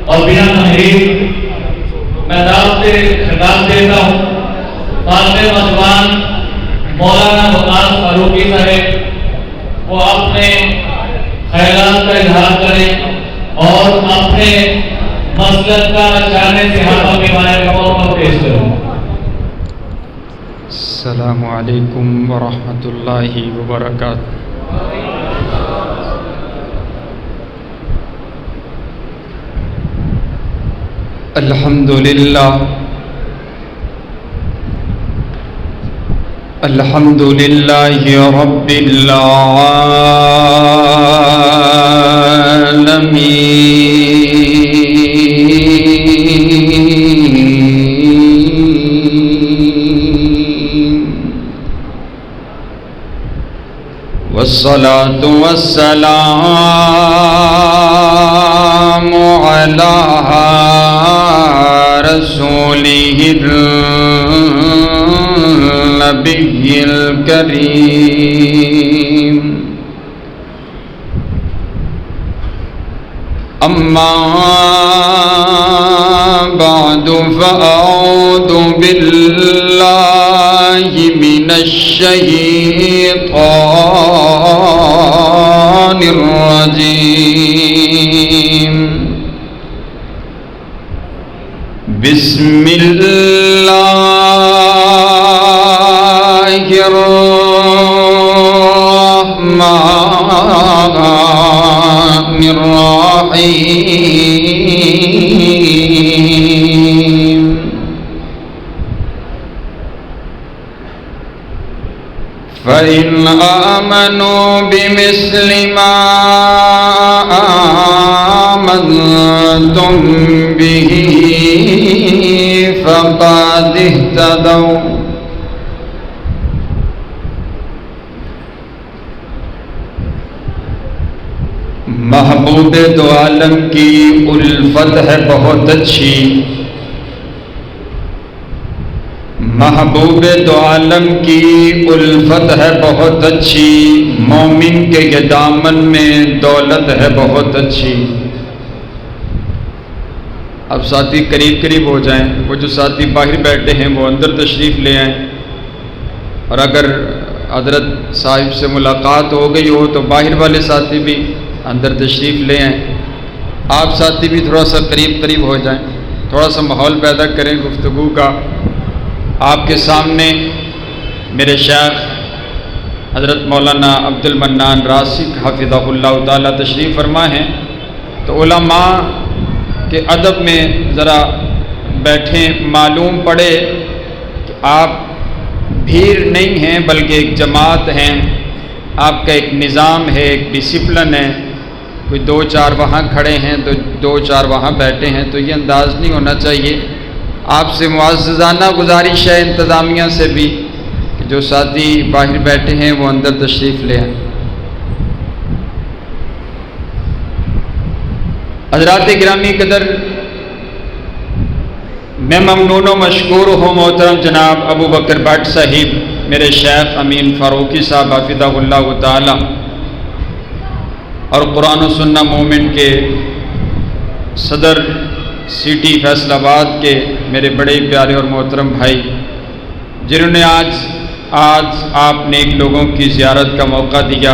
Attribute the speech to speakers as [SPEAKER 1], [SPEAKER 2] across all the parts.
[SPEAKER 1] اور بنا تحریر میں دعوت خطاب دیتا ہوں خاطر مجوان مولانا وقاص فاروقی صاحب، وہ اپنے خیالات کا اظہار کریں اور اپنے مسلک کا شان صحابہ کے بارے میں موقع پیش کریں۔
[SPEAKER 2] السلام علیکم ورحمۃ اللہ وبرکاتہ۔ الحمد للہ الحمد للہ رب العالمین، والصلاة والسلام علی رسولہ النبی الکریم، اما بعد فاعوذ باللہ من الشیطان الرجیم، بسم اللہ الرحمن الرحیم، فإن آمنوا بمثل ما آمنتم به فقد اهتدوا، محبوب دو عالم کی الفت ہے بہت اچھی، محبوب دو عالم کی الفت ہے بہت اچھی، مومن کے یہ دامن میں دولت ہے بہت اچھی۔ اب ساتھی قریب قریب ہو جائیں، وہ جو ساتھی باہر بیٹھے ہیں وہ اندر تشریف لے آئیں، اور اگر حضرت صاحب سے ملاقات ہو گئی ہو تو باہر والے ساتھی بھی اندر تشریف لے آئیں۔ آپ ساتھی بھی تھوڑا سا قریب قریب ہو جائیں، تھوڑا سا ماحول پیدا کریں گفتگو کا۔ آپ کے سامنے میرے شیخ حضرت مولانا عبد المنان راسک حفظہ اللہ تعالیٰ تشریف فرما ہیں، تو علماء کے ادب میں ذرا بیٹھیں، معلوم پڑے کہ آپ بھیڑ نہیں ہیں بلکہ ایک جماعت ہیں، آپ کا ایک نظام ہے، ایک ڈسپلن ہے۔ کوئی دو چار وہاں کھڑے ہیں تو دو چار وہاں بیٹھے ہیں، تو یہ انداز نہیں ہونا چاہیے۔ آپ سے معززانہ گزارش ہے انتظامیہ سے بھی کہ جو ساتھی باہر بیٹھے ہیں وہ اندر تشریف لے آئیں۔ حضرات گرامی قدر، میں ممنون و مشکور ہوں محترم جناب ابو بکر بٹ صاحب، میرے شیخ امین فاروقی صاحب حفظہ اللہ تعالی، اور قرآن و سنہ مومنٹ کے صدر سٹی فیصل آباد کے میرے بڑے پیارے اور محترم بھائی، جنہوں نے آج آپ نیک لوگوں کی زیارت کا موقع دیا۔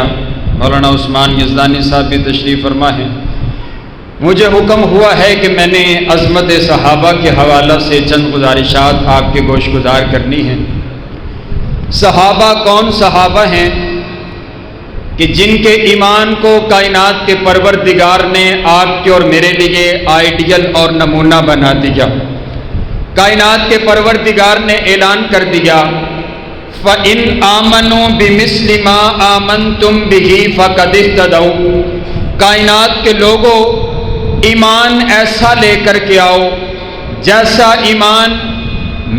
[SPEAKER 2] مولانا عثمان یزدانی صاحب بھی تشریف فرما ہیں۔ مجھے حکم ہوا ہے کہ میں نے عظمت صحابہ کے حوالہ سے چند گزارشات آپ کے گوش گزار کرنی ہیں۔ صحابہ کون صحابہ ہیں کہ جن کے ایمان کو کائنات کے پروردگار نے آپ کے اور میرے لیے آئیڈیل اور نمونہ بنا دیا۔ کائنات کے پروردگار نے اعلان کر دیا، فَإِنْ آمَنُوا بِمِثْلِ مَا آمَنْتُمْ بِهِ فَقَدِ اهْتَدَوْا، کائنات کے لوگوں ایمان ایسا لے کر کے آؤ جیسا ایمان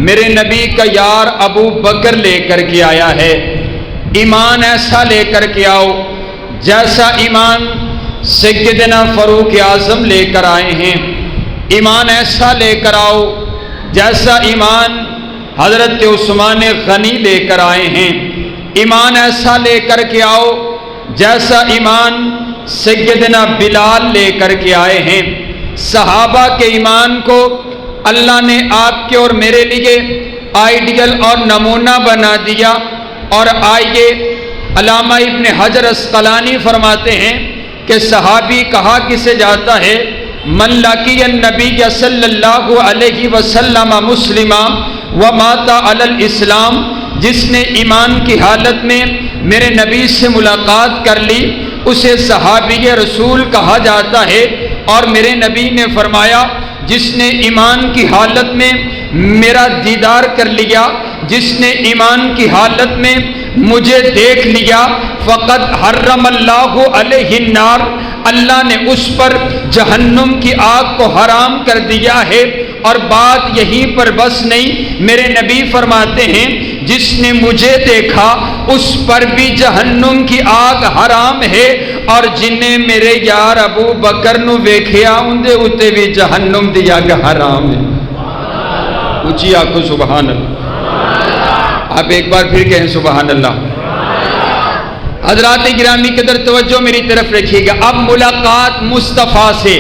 [SPEAKER 2] میرے نبی کا یار ابو بکر لے کر کے آیا ہے، ایمان ایسا لے کر کے آؤ جیسا ایمان سیدنا فاروق اعظم لے کر آئے ہیں، ایمان ایسا لے کر آؤ جیسا ایمان حضرت عثمان غنی لے کر آئے ہیں، ایمان ایسا لے کر کے آؤ جیسا ایمان سیدنا بلال لے کر کے آئے ہیں، صحابہ کے ایمان کو اللہ نے آپ کے اور میرے لیے آئیڈیل اور نمونہ بنا دیا۔ اور آئیے علامہ ابن حجر اسقلانی فرماتے ہیں کہ صحابی کہا کسے جاتا ہے؟ من لقی النبی صلی اللہ علیہ وسلم مسلما ومات علی الاسلام، جس نے ایمان کی حالت میں میرے نبی سے ملاقات کر لی اسے صحابی رسول کہا جاتا ہے۔ اور میرے نبی نے فرمایا جس نے ایمان کی حالت میں میرا دیدار کر لیا، جس نے ایمان کی حالت میں مجھے دیکھ لیا، فقد حرم اللہ علیہ النار، اللہ نے اس پر جہنم کی آگ کو حرام کر دیا ہے۔ اور بات یہیں پر بس نہیں، میرے نبی فرماتے ہیں جس نے مجھے دیکھا اس پر بھی جہنم کی آگ حرام ہے، اور جنہیں میرے یار ابو بکر نو ویکھیا اندے اتے بھی جہنم دی آگ حرام ہے۔ اونچی آنکھوں سبحان اللہ۔ آپ ایک بار پھر کہیں سبحان اللہ۔ حضرات گرامی قدر توجہ میری طرف رکھیے گا۔ اب ملاقات مصطفیٰ سے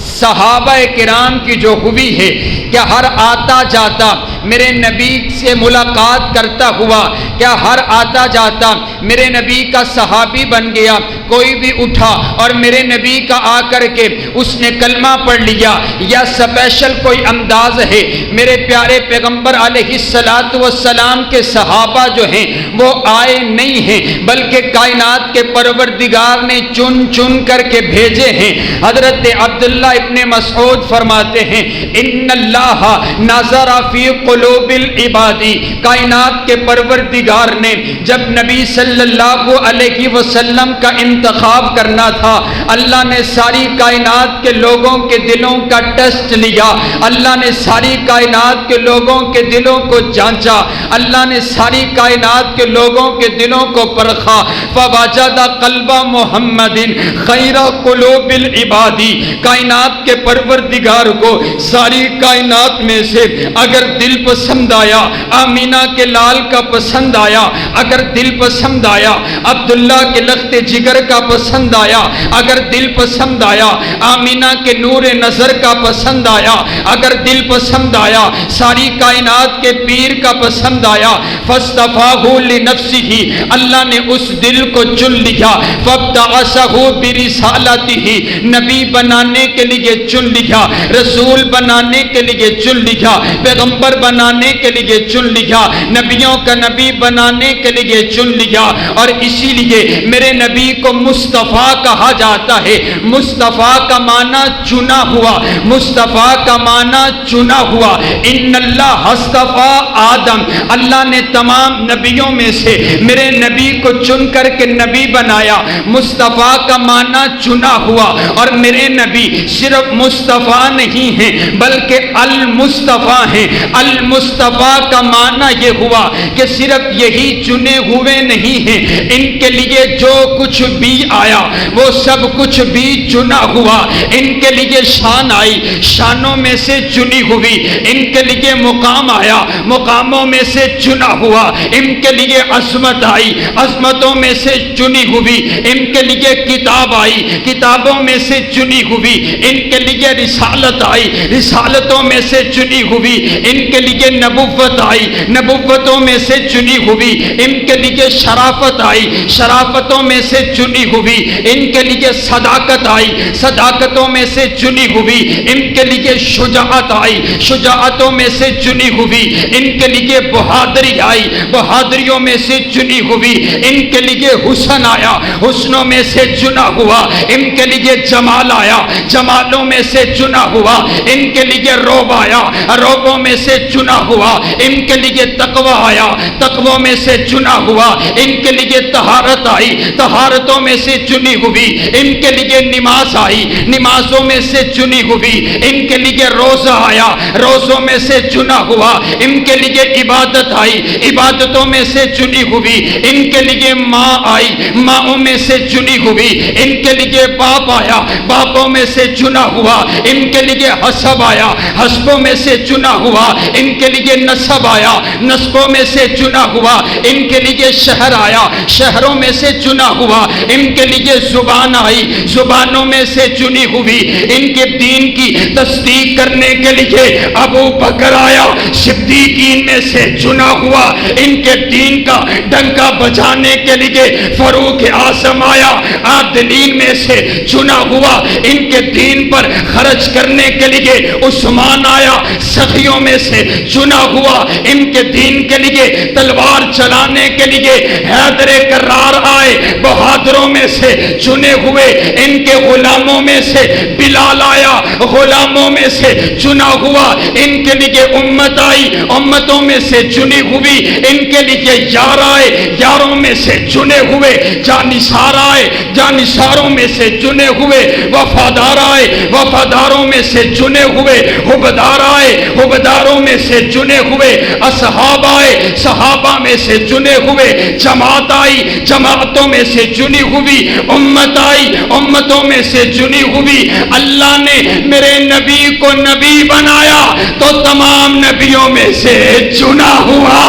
[SPEAKER 2] صحابہ کرام کی جو ہوئی ہے کیا ہر آتا جاتا میرے نبی سے ملاقات کرتا ہوا، کیا ہر آتا جاتا میرے نبی کا صحابی بن گیا؟ کوئی بھی اٹھا اور میرے نبی کا آ کر کے اس نے کلمہ پڑھ لیا، یا اسپیشل کوئی انداز ہے؟ میرے پیارے پیغمبر علیہ السلام کے صحابہ جو ہیں وہ آئے نہیں ہیں، بلکہ کائنات کے پروردگار نے چن چن کر کے بھیجے ہیں۔ حضرت عبداللہ ابن مسعود فرماتے ہیں ان اللہ نظر فی قلوب العباد، کائنات کے پروردگار نے جب نبی صلی اللہ علیہ وسلم کا انتخاب کرنا تھا، اللہ نے ساری کائنات کے لوگوں کے دلوں کا ٹیسٹ لیا، اللہ نے ساری کائنات کے لوگوں کے دلوں کو جانچا، اللہ نے ساری کائنات کے لوگوں کے دلوں کو پرکھا، فوجد قلب محمد خیر قلوب العباد، کائنات کے پروردگار کو ساری کائنات میں سے اگر دل پسند آیا آمینہ کے لال کا پسند آیا، اگر دل پسند آیا عبداللہ کے لخت جگر کا پسند آیا، اگر دل پسند آیا آمینہ کے نور نظر کا پسند آیا، اگر دل پسند آیا ساری کائنات کے پیر کا پسند آیا، فاصطفاہ لنفسہ، اللہ نے اس دل کو چن لیا، فابتعثہ برسالتہ، نبی بنانے کے لیے چن لیا، رسول بنانے کے لیے چن لیا، پیغمبر بنانے کے لیے چن لیا، نبیوں کا نبی بنانے کے لیے چن لیا۔ اور اسی لیے میرے نبی کو مصطفیٰ کہا جاتا ہے۔ مصطفیٰ کا معنی چنا ہوا، مصطفیٰ کا معنی چنا ہوا۔ ان اللہ اصطفیٰ آدم، اللہ نے تمام نبیوں میں سے میرے نبی کو چن کر کے نبی بنایا۔ مصطفیٰ کا معنی چنا ہوا، اور میرے نبی صرف مصطفیٰ نہیں ہیں بلکہ المصطفیٰ ہیں۔ المصطفیٰ کا معنی یہ ہوا کہ صرف یہی چنے ہوئے نہیں ہیں، ان کے لیے جو کچھ بھی آیا وہ سب کچھ بھی چنا ہوا۔ ان کے لیے شان آئی، شانوں میں سے چنی ہوئی، ان کے لیے مقام آیا، مقاموں میں سے چنا ہوا، ان کے لیے عظمت آئی، عظمتوں میں سے چنی ہوئی، ان کے لیے کتاب آئی، کتابوں میں سے چنی ہوئی، ان کے لیے رسالت آئی، رسالتوں میں سے چنی ہوئی، ان کے لیے نبوت آئی، نبوتوں میں سے چنی ہوئی، ان کے لیے شرافت آئی، شرافتوں میں سے چنی ہوئی، ان کے لیے صداقت آئی، صداقتوں میں سے چنی ہوئی، ان کے لیے شجاعت آئی، شجاعتوں میں سے چنی ہوئی، ان کے لیے بہادری آئی، بہادریوں میں سے چنی ہوئی، ان کے لیے حسن آیا، حسنوں میں سے چنا ہوا، ان کے لیے جمال آیا، جمالوں میں سے چنا ہوا، ان کے لیے روب آیا، روبوں میں سے چنا ہوا، ان کے لیے تقوی آیا، تقووں میں سے چنا ہوا، ان کے لیے طہارت آئی، طہارتوں میں سے چنی ہوئی، ان کے لیے نماز آئی، نمازوں میں سے چنی ہوئی، ان کے لیے روزہ آیا، روزوں میں سے چنا ہوا، ان کے لیے عبادت آئی، عبادتوں میں سے چنی ہوئی، ان کے لیے ماں آئی، ماؤں میں سے چنی ہوئی، ان کے لیے باپ آیا، باپوں میں سے چنا ہوا، ان کے لیے حسب آیا، حسبوں میں سے چنا ہوا، ان ان کے لیے نسب آیا، نسبوں میں سے چنا ہوا، ان کے لیے شہر آیا، شہروں میں سے چنا ہوا، ان کے لیے زبان آئی، زبانوں میں سے چنی ہوئی، ان کے دین کی تصدیق کرنے کے لیے ابو بکر آیا، صدیقین میں سے چنا ہوا، ان کے دین کا ڈنکا بجانے کے لیے فاروق اعظم آیا، عادلین میں سے چنا ہوا، ان کے دین پر خرچ کرنے کے لیے عثمان آیا، سخیوں میں سے چنا ہوا، ان کے دین کے لیے تلوار چلانے کے لیے حیدر کرار آئے، بہادروں میں سے چنے ہوئے، ان کے غلاموں میں سے بلال آیا، غلاموں میں سے چنا ہوا، ان کے لیے امت آئی، امتوں میں سے چنی ہوئی، ان کے لیے یار آئے، یاروں میں سے چنے ہوئے، جانثار آئے، جانثاروں میں سے چنے ہوئے، وفادار آئے، وفاداروں میں سے چنے ہوئے، حبدار آئے، حبداروں میں سے چنے ہوئے، اصحاب آئے، صحابہ میں سے چنے ہوئے، جماعت آئی، جماعتوں میں سے چنی ہوئی، امت آئی، امتوں میں سے چنی ہوئی۔ اللہ نے میرے نبی کو نبی بنایا تو تمام نبیوں میں سے چنا ہوا۔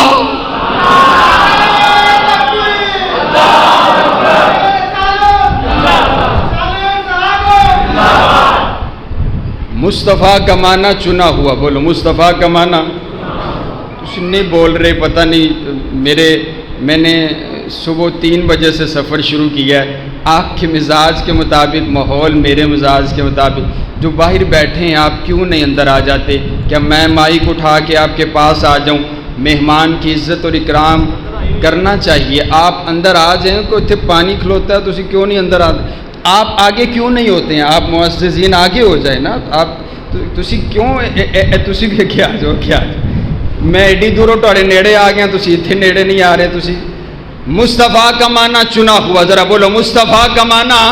[SPEAKER 2] مصطفیٰ کا معنی چنا ہوا، بولو مصطفیٰ کا معنی، کچھ نہیں بول رہے، پتہ نہیں میں نے صبح 3 بجے سے سفر شروع کیا ہے، آپ کے مزاج کے مطابق، ماحول میرے مزاج کے مطابق، جو باہر بیٹھے ہیں آپ کیوں نہیں اندر آ جاتے؟ کیا میں مائک اٹھا کے آپ کے پاس آ جاؤں؟ مہمان کی عزت اور اکرام کرنا چاہیے، آپ اندر آ جائیں، کوئی اتنے پانی کھلوتا ہے تو اسی کیوں نہیں اندر آتے؟ آپ آگے کیوں نہیں ہوتے ہیں؟ آپ معززین آگے ہو جائیں نا، آپ تسی کیوں تسی بھی کیا جو کیا میں ایڈی دوروں تھوڑے نیڑے آ گیا، تسی اتنے نیڑے نہیں آ رہے۔ تسی مصطفیٰ کا معنی چنا ہوا، ذرا بولو مصطفیٰ کا معنی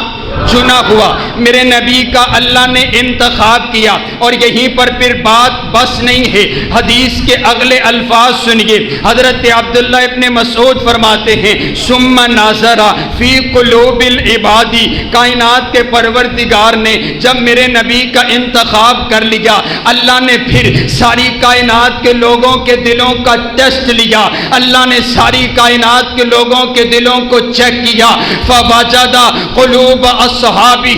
[SPEAKER 2] چنا ہوا، میرے نبی کا اللہ نے انتخاب کیا۔ اور یہیں پر پھر بات بس نہیں ہے، حدیث کے اگلے الفاظ سنیے، حضرت عبداللہ ابن مسعود فرماتے ہیں ثم نظر فی قلوب العباد، کائنات کے پروردگار نے جب میرے نبی کا انتخاب کر لیا، اللہ نے پھر ساری کائنات کے لوگوں کے دلوں کا ٹیسٹ لیا، اللہ نے ساری کائنات کے لوگوں کے دلوں کو چیک کیا، فوجد قلوب اصحابہ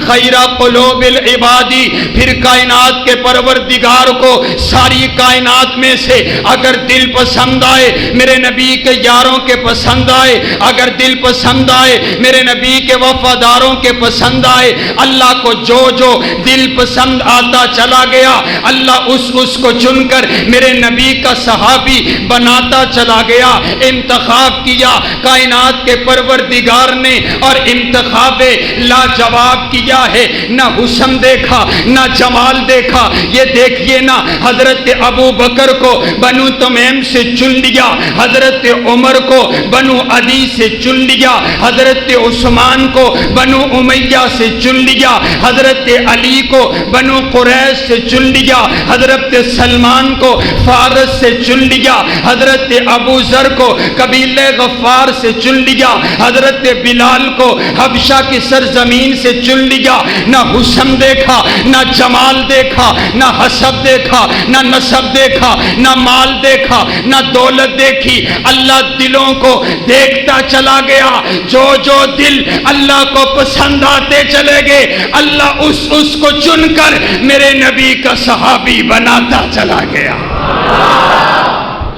[SPEAKER 2] خیر قلوب العباد، پھر کائنات کے پروردگار کو ساری کائنات میں سے اگر دل پسند آئے میرے نبی کے یاروں کے پسند آئے، اگر دل پسند آئے میرے نبی کے وفاداروں کے پسند آئے، اللہ کو جو جو دل پسند آتا چلا گیا، اللہ اس کو چن کر میرے نبی کا صحابی بناتا چلا گیا۔ انتخاب کیا کائنات کے پروردگار نے، اور انتخاب لاجواب کیا ہے، نہ حسن دیکھا نہ جمال دیکھا۔ یہ دیکھیے نا، حضرت ابو بکر کو بنو تمیم سے چن لیا، حضرت عمر کو بنو عدی سے چن لیا، حضرت عثمان کو بنو امیہ سے چن لیا، حضرت علی کو بنو قریش سے چن لیا، حضرت سلمان کو فارس سے چن لیا، حضرت ابو ذر کو قبیلہ غفار سے چن لیا، حضرت بلال کو حبشہ کی سرزمین سے چن لیا۔ نہ حسن دیکھا نہ جمال دیکھا، نہ حسب دیکھا نہ نسب دیکھا، نہ مال دیکھا نہ دولت دیکھی، اللہ دلوں کو دیکھتا چلا گیا۔ جو جو دل اللہ کو پسند آتے چلے گئے، اللہ اس کو چن کر میرے نبی کا صحابی بناتا چلا گیا۔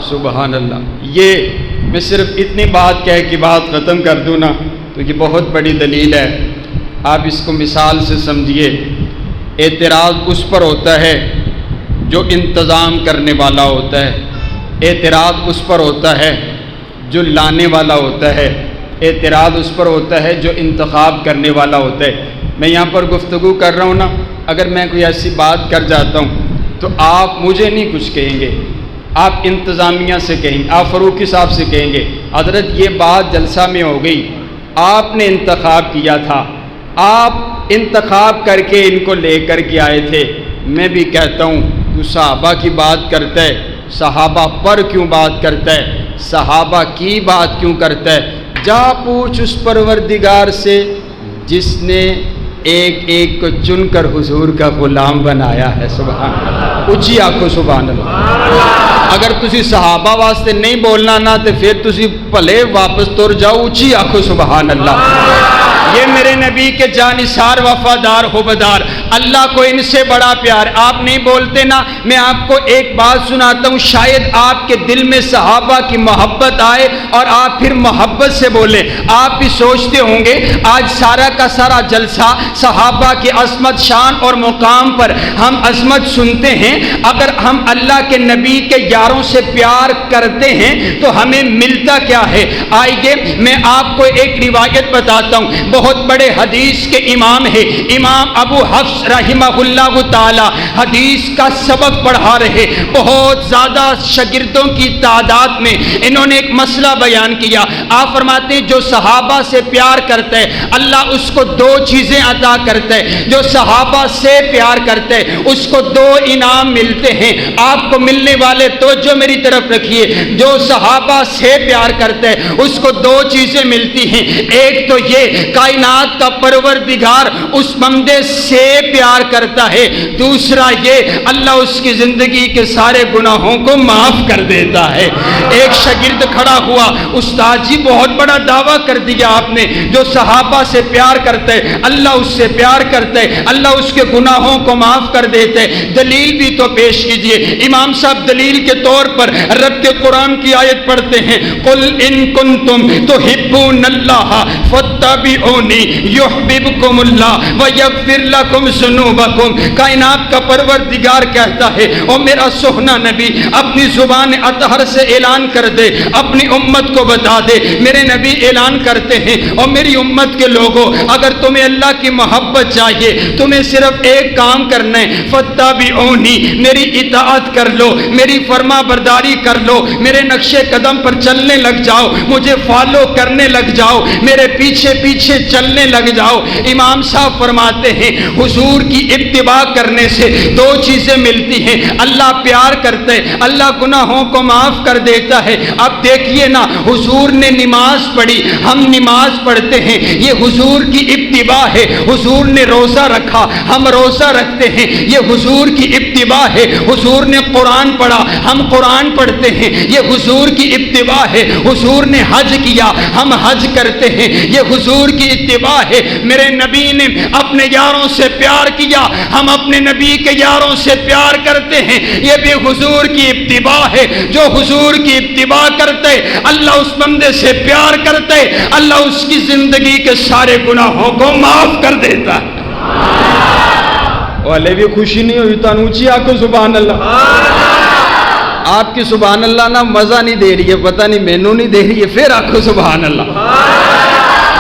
[SPEAKER 2] سبحان اللہ۔ یہ میں صرف اتنی بات کہہ کے بات ختم کر دوں نا تو یہ بہت بڑی دلیل ہے، آپ اس کو مثال سے سمجھیے۔ اعتراض اس پر ہوتا ہے جو انتظام کرنے والا ہوتا ہے، اعتراض اس پر ہوتا ہے جو لانے والا ہوتا ہے، اعتراض اس پر ہوتا ہے جو انتخاب کرنے والا ہوتا ہے۔ میں یہاں پر گفتگو کر رہا ہوں نا، اگر میں کوئی ایسی بات کر جاتا ہوں تو آپ مجھے نہیں کچھ کہیں گے، آپ انتظامیہ سے کہیں گے، آپ فاروقی صاحب سے کہیں گے حضرت یہ بات جلسہ میں ہو گئی، آپ نے انتخاب کیا تھا، آپ انتخاب کر کے ان کو لے کر کے آئے تھے۔ میں بھی کہتا ہوں تو صحابہ کی بات کرتا ہے، صحابہ پر کیوں بات کرتا ہے، صحابہ کی بات کیوں کرتا ہے؟ جا پوچھ اس پروردگار سے جس نے ایک ایک کو چن کر حضور کا غلام بنایا ہے. سبحان اللہ. اچھی آنکھوں سبحان اللہ. اگر تسی صحابہ واسطے نہیں بولنا نا تو پھر تسی بھلے واپس تر جاؤ. اچھی آنکھوں سبحان اللہ. یہ میرے نبی کے جانثار وفادار ہوبدار. اللہ کو ان سے بڑا پیار. آپ نہیں بولتے نا. میں آپ کو ایک بات سناتا ہوں, شاید آپ کے دل میں صحابہ کی محبت آئے اور آپ پھر محبت سے بولے. آپ بھی سوچتے ہوں گے آج سارا کا سارا جلسہ صحابہ کی عظمت شان اور مقام پر ہم عظمت سنتے ہیں. اگر ہم اللہ کے نبی کے یاروں سے پیار کرتے ہیں تو ہمیں ملتا کیا ہے؟ آئیے میں آپ کو ایک روایت بتاتا ہوں. بہت بڑے حدیث کے امام ہے, امام ابو حفص رحمہ اللہ تعالی حدیث کا سبق پڑھا رہے. بہت زیادہ شاگردوں کی تعداد میں انہوں نے ایک مسئلہ بیان کیا. آپ فرماتے ہیں جو صحابہ سے پیار کرتا ہے اللہ اس کو دو چیزیں عطا کرتا ہے. جو صحابہ سے پیار کرتا ہے اس کو دو انعام ملتے ہیں. آپ کو ملنے والے توجہ میری طرف رکھیے. جو صحابہ سے پیار کرتا ہے اس کو دو چیزیں ملتی ہیں. ایک تو یہ کائنات کا پروردگار اس بندے سے پیار کرتا ہے. دوسرا یہ اللہ اس کی زندگی کے سارے گناہوں کو معاف کر دیتا ہے. ایک شاگرد کھڑا ہوا, استاد جی بہت بڑا دعویٰ کر دیا آپ نے. جو صحابہ سے پیار کرتا ہے اللہ اس سے پیار کرتا ہے, اللہ اس کے گناہوں کو معاف کر دیتا ہے. دلیل بھی تو پیش کیجئے. امام صاحب دلیل کے طور پر رب کے قرآن کی آیت پڑھتے ہیں, قل ان کنتم تحبون اللہ فاتبعونی یحببکم اللہ ویغفر لکم ذنوبکم. کائنات کا پروردگار کہتا ہے او میرا سہنا نبی اپنی زبان اطہر سے اعلان کر دے, اپنی امت کو بتا دے. میرے نبی اعلان کرتے ہیں اور میری امت کے لوگوں اگر تمہیں اللہ کی محبت چاہیے تمہیں صرف ایک کام کرنا ہے, فاتبعونی میری اطاعت کر لو, میری فرما برداری کر لو, میرے نقش قدم پر چلنے لگ جاؤ, مجھے فالو کرنے لگ جاؤ, میرے پیچھے پیچھے چلنے لگ جاؤ. امام صاحب فرماتے ہیں حضور کی اتباع کرنے سے دو چیزیں ملتی ہیں. اللہ پیار کرتا ہے, اللہ گناہوں کو معاف کر دیتا ہے. اب دیکھیے نا حضور نے نماز پڑھی, ہم نماز پڑھتے ہیں, یہ حضور کی اتباع ہے. حضور نے روزہ رکھا, ہم روزہ رکھتے ہیں, یہ حضور کی اتباع ہے. حضور نے قرآن پڑھا, ہم قرآن پڑھتے ہیں, یہ حضور کی اتباع ہے. حضور نے حج کیا, ہم حج کرتے ہیں, یہ حضور کی اتباع ہے. میرے نبی نے اپنے یاروں سے پیار کیا, ہم اپنے نبی کے یاروں سے پیار کرتے ہیں, یہ بھی حضور کی اتباع ہے. جو حضور کی اتباع کرتے اللہ اس بندے سے پیار کرتے, اللہ اس کی زندگی کے سارے گناہوں کو معاف کر دیتا ہے. والے بھی خوشی نہیں ہوئی تو انوچی آپ کو سبحان اللہ. آپ کی سبحان اللہ نا مزہ نہیں دے رہی ہے, پتہ نہیں مینوں نہیں دے رہی ہے, پھر آپ کو سبحان اللہ.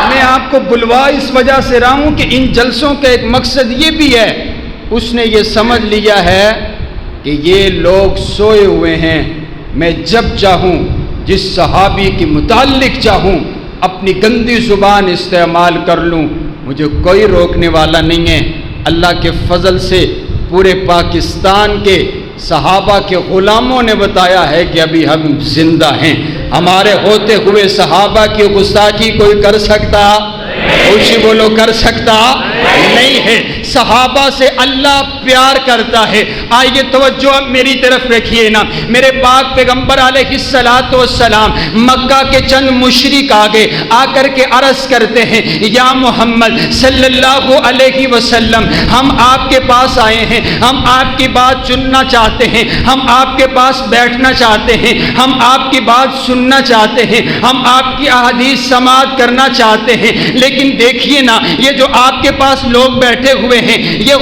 [SPEAKER 2] میں آپ کو بلوا اس وجہ سے رہا ہوں کہ ان جلسوں کا ایک مقصد یہ بھی ہے, اس نے یہ سمجھ لیا ہے کہ یہ لوگ سوئے ہوئے ہیں, میں جب چاہوں جس صحابی کے متعلق چاہوں اپنی گندی زبان استعمال کر لوں, مجھے کوئی روکنے والا نہیں ہے. اللہ کے فضل سے پورے پاکستان کے صحابہ کے غلاموں نے بتایا ہے کہ ابھی ہم زندہ ہیں. ہمارے ہوتے ہوئے صحابہ کی گستاخی کوئی کر سکتا؟ خوشی بولو, کر سکتا نہیں ہے. صحابہ سے اللہ پیار کرتا ہے. آئیے توجہ اب میری طرف رکھیے نا. میرے پاک پیغمبر علیہ الصلوۃ والسلام مکہ کے چند مشرک آگے آ کر کے عرض کرتے ہیں یا محمد صلی اللہ علیہ وسلم, ہم آپ کے پاس آئے ہیں, ہم آپ کی بات سننا چاہتے ہیں, ہم آپ کے پاس بیٹھنا چاہتے ہیں, ہم آپ کی بات سننا چاہتے ہیں, ہم آپ کی احادیث سماعت کرنا چاہتے ہیں. لیکن دیکھیے نا یہ جو آپ کے پاس لوگ بیٹھے ہوئے ہیں, یہ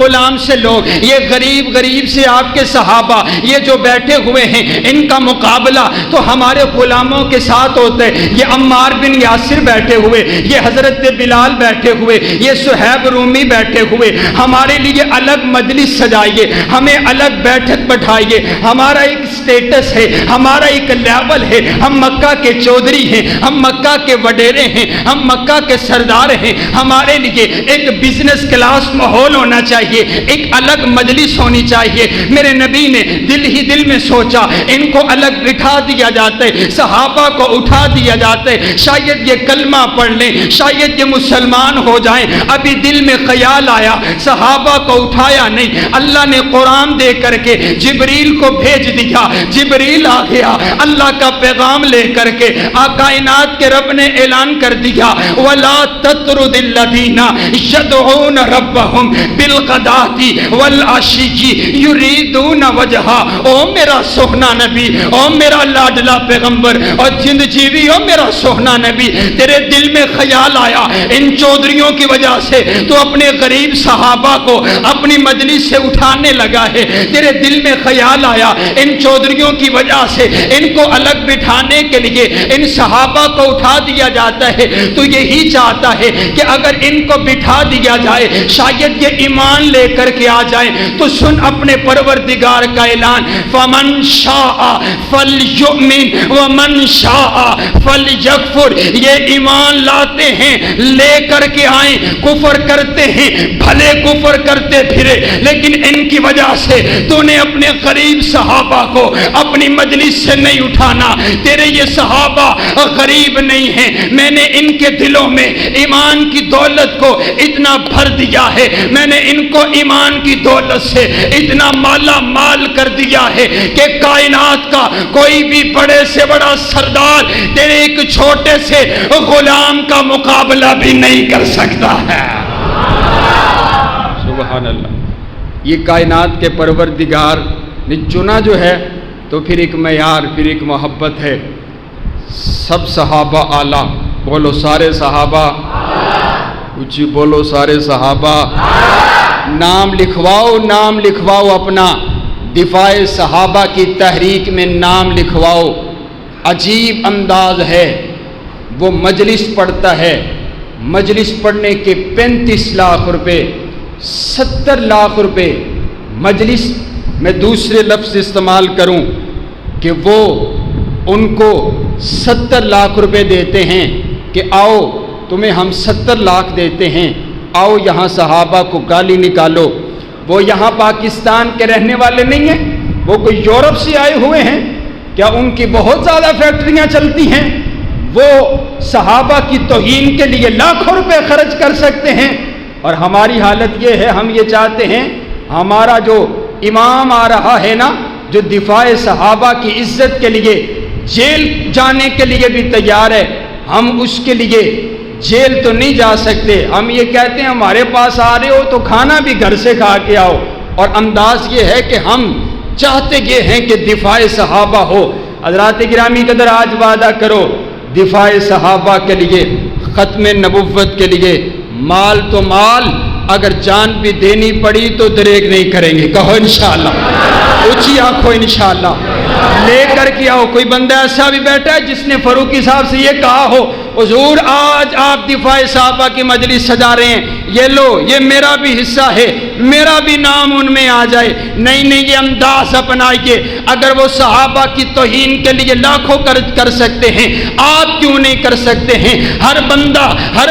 [SPEAKER 2] غلام سے لوگ, یہ غریب سے آپ کے صحابہ, یہ جو بیٹھے ہوئے ہیں ان کا مقابلہ تو ہمارے غلاموں کے ساتھ ہوتا ہے. یہ عمار بن یاسر بیٹھے ہوئے, یہ حضرت بلال بیٹھے ہوئے, یہ صہیب رومی بیٹھے ہوئے. ہمارے لیے الگ مجلس سجائیے, ہمیں الگ بیٹھک بٹھائیے. ہمارا ایک سٹیٹس ہے, ہمارا ایک لیول ہے. ہم مکہ کے چودھری ہیں, ہم مکہ کے وڈیرے ہیں, ہم مکہ کے سردار ہیں. ہمارے لیے ایک بزنس کلاس
[SPEAKER 3] خاص ماحول ہونا چاہیے، ایک الگ مجلس ہونی چاہیے۔ میرے نبی نے دل ہی دل میں سوچا ان کو الگ بٹھا دیا جاتا ہے، صحابہ کو اٹھا دیا جاتا ہے، شاید یہ کلمہ پڑھ لیں، شاید یہ مسلمان ہو جائیں۔ ابھی دل میں خیال آیا، صحابہ کو اٹھایا نہیں، اللہ نے قرآن دے کر کے جبریل کو بھیج دیا، جبریل آ گیا اللہ کا پیغام لے کر کے۔ کائنات کے رب نے اعلان کر دیا وَلَا تَطْرُدِ الَّذِينَ يَدْعُونَ رَبَّهُمْ بِالْغَدَاةِ وَالْعَشِيِّ يُرِيدُونَ وَجْهَهُ۔ او میرا سوہنا نبی، او میرا لاڈلا پیغمبر اور جند جیوی، او میرا سوہنا نبی، تیرے دل میں خیال آیا ان چودھریوں کی وجہ سے تو اپنے غریب صحابہ کو اپنی مجلس سے اٹھانے لگا ہے۔ تیرے دل میں خیال آیا ان چودھریوں کی وجہ سے ان کو الگ بٹھانے کے لیے ان صحابہ کو اٹھا دیا جاتا ہے، تو یہی چاہتا ہے کہ اگر ان کو بٹھا دیا جائے شاید یہ ایمان لے کر کے آ جائیں۔ تو سن اپنے پروردگار کا اعلان فَمَنْ شَاءَ فَلْيُؤْمِنْ وَمَنْ شَاءَ فَلْيَكْفُرْ۔ یہ ایمان لاتے ہیں، لے کر کے آئیں، کفر کرتے ہیں بھلے کفر کرتے پھرے، لیکن ان کی وجہ سے تو نے اپنے غریب صحابہ کو اپنی مجلس سے نہیں اٹھانا۔ تیرے یہ صحابہ غریب نہیں ہیں، میں نے ان کے دلوں میں ایمان کی دولت کو اتنا بھر دیا ہے، میں نے ان کو ایمان کی دولت سے اتنا مالا مال کر دیا ہے کہ کائنات کا کوئی بھی بڑے سے بڑا سردار تیرے ایک چھوٹے سے غلام کا مقابلہ بھی نہیں کر سکتا ہے۔
[SPEAKER 2] سبحان اللہ۔ یہ کائنات کے پروردگار نے چنا جو ہے تو پھر ایک معیار، پھر ایک محبت ہے۔ سب صحابہ اعلیٰ، بولو سارے صحابہ، کچھ بولو سارے صحابہ۔ نام لکھواؤ، نام لکھواؤ اپنا، دفاع صحابہ کی تحریک میں نام لکھواؤ۔ عجیب انداز ہے، وہ مجلس پڑھتا ہے، مجلس پڑھنے کے 35 لاکھ روپے، 70 لاکھ روپے مجلس، میں دوسرے لفظ استعمال کروں کہ وہ ان کو 70 لاکھ روپے دیتے ہیں کہ آؤ تمہیں ہم 70 لاکھ دیتے ہیں، آؤ یہاں صحابہ کو گالی نکالو۔ وہ یہاں پاکستان کے رہنے والے نہیں ہیں، وہ کوئی یورپ سے آئے ہوئے ہیں کیا؟ ان کی بہت زیادہ فیکٹریاں چلتی ہیں، وہ صحابہ کی توہین کے لیے لاکھوں روپے خرچ کر سکتے ہیں۔ اور ہماری حالت یہ ہے، ہم یہ چاہتے ہیں ہمارا جو امام آ رہا ہے نا، جو دفاع صحابہ کی عزت کے لیے جیل جانے کے لیے بھی تیار ہے، ہم اس کے لیے جیل تو نہیں جا سکتے، ہم یہ کہتے ہیں ہمارے پاس آ رہے ہو تو کھانا بھی گھر سے کھا کے آؤ۔ اور انداز یہ ہے کہ ہم چاہتے یہ ہیں کہ دفاع صحابہ ہو۔ حضرات گرامی قدر، آج وعدہ کرو دفاع صحابہ کے لیے، ختم نبوت کے لیے، مال تو مال، اگر جان بھی دینی پڑی تو دریغ نہیں کریں گے۔ کہو انشاءاللہ، اونچی آنکھوں انشاءاللہ، لے کر کے آؤ۔ کوئی بندہ ایسا بھی بیٹھا ہے جس نے فاروقی صاحب سے یہ کہا ہو حضور آج آپ دفاع صحابہ کی مجلس سجا رہے ہیں، یہ لو یہ میرا بھی حصہ ہے، میرا بھی نام ان میں آ جائے؟ نہیں نہیں، یہ انداز اپنائیے۔ اگر وہ صحابہ کی توہین کے لیے لاکھوں کر سکتے ہیں، آپ کیوں نہیں کر سکتے ہیں؟ ہر